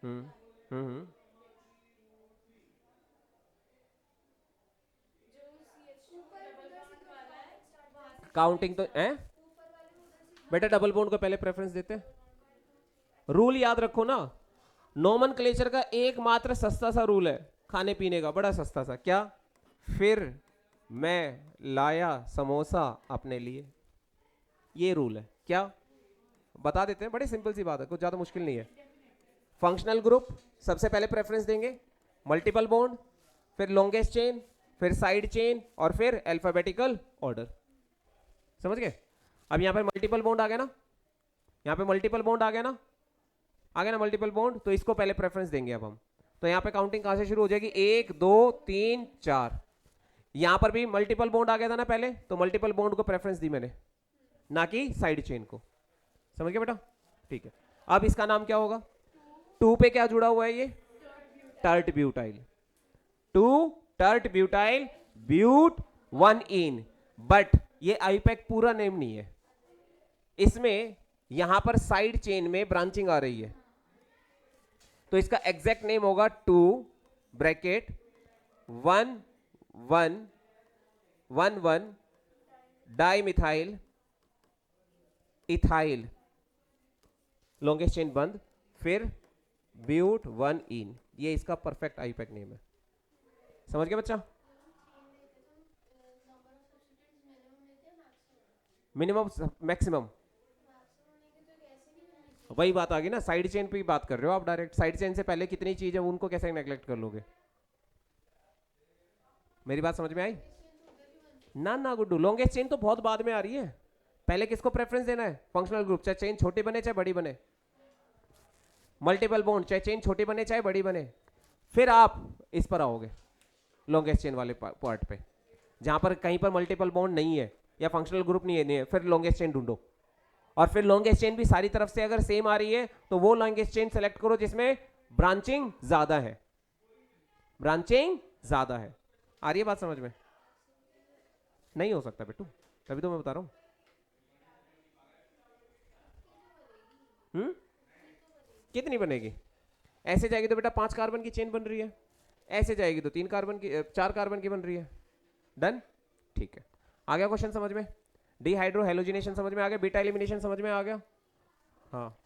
हम्म हम्म काउंटिंग तो है बेटा, डबल बॉन्ड को पहले प्रेफरेंस देते हैं। रूल याद रखो ना, नोमेनक्लेचर का एकमात्र सस्ता सा रूल है खाने पीने का, बड़ा सस्ता सा, क्या, फिर मैं लाया समोसा अपने लिए, ये रूल है। क्या बता देते हैं, बड़ी सिंपल सी बात है, कुछ ज्यादा मुश्किल नहीं है। फंक्शनल ग्रुप सबसे पहले प्रेफरेंस देंगे, मल्टीपल बॉन्ड, फिर लॉन्गेस्ट चेन, फिर साइड चेन, और फिर अल्फाबेटिकल ऑर्डर, समझ गए। अब यहां पर मल्टीपल बॉन्ड आ गया ना, यहां पे मल्टीपल बॉन्ड आ गया ना, आ गया ना मल्टीपल बॉन्ड, तो इसको पहले प्रेफरेंस देंगे अब हम। तो यहां पे काउंटिंग कहां से शुरू हो जाएगी, 1 2 3 4, यहां पर भी मल्टीपल बॉन्ड आ गया था ना पहले, तो मल्टीपल बॉन्ड को प्रेफरेंस दी मैंने, ना कि साइड चेन को, समझ गए बेटा, ठीक है। अब इसका नाम क्या होगा, 2 पे क्या जुड़ा हुआ है, ये tert butyl, 2 tert butyl but 1 ene, but ये आईपैक पूरा नेम नहीं है, इसमें यहां पर साइड चेन में ब्रांचिंग आ रही है, तो इसका एग्जैक्ट नेम होगा 2 bracket 1 1 1 1 dimethyl ethyl, longest chain बंद, फिर ब्यूट 1 इन, ये इसका परफेक्ट आईपैक नेम है, समझ गया बच्चा। मिनिमम मैक्सिमम, वही बात आ गई ना, साइड चेन पे ही बात कर रहे हो आप डायरेक्ट, साइड चेन से पहले कितनी चीज है उनको कैसे नेग्लेक्ट कर लोगे, मेरी बात समझ में आई ना, ना गुड्डू, लॉन्गेस्ट चेन तो बहुत बाद में आ रही है, पहले किसको प्रेफरेंस देना है? फंक्शनल ग्रुप, चाहे चेन छोटी बने चाहे बड़ी बने। मल्टीपल बॉन्ड, चाहे चेन छोटी बने चाहे बड़ी बने। फिर आप इस पर आओगे लॉन्गेस्ट चेन वाले पार्ट पे, जहां पर कहीं पर मल्टीपल बॉन्ड नहीं है या फंक्शनल ग्रुप नहीं है, फिर लॉन्गेस्ट चेन ढूंढो। और फिर लॉन्गेस्ट चेन भी सारी तरफ से अगर सेम आ रही है तो वो लॉन्गेस्ट चेन सेलेक्ट करो जिसमें ब्रांचिंग ज्यादा है। ब्रांचिंग ज्यादा है। आ रही है बात समझ में? नहीं हो सकता बेटू, तभी तो मैं बता रहा हूं। कितनी बनेगी? ऐसे जाएगी तो बेटा 5 कार्बन की चेन बन रही है, ऐसे जाएगी तो 3 कार्बन की 4 कार्बन की बन रही है। डन? ठीक है, आ गया क्वेश्चन समझ में? डिहाइड्रो हेलोजिनेशन समझ में आ गया? बीटा एलिमिनेशन समझ में आ गया? हाँ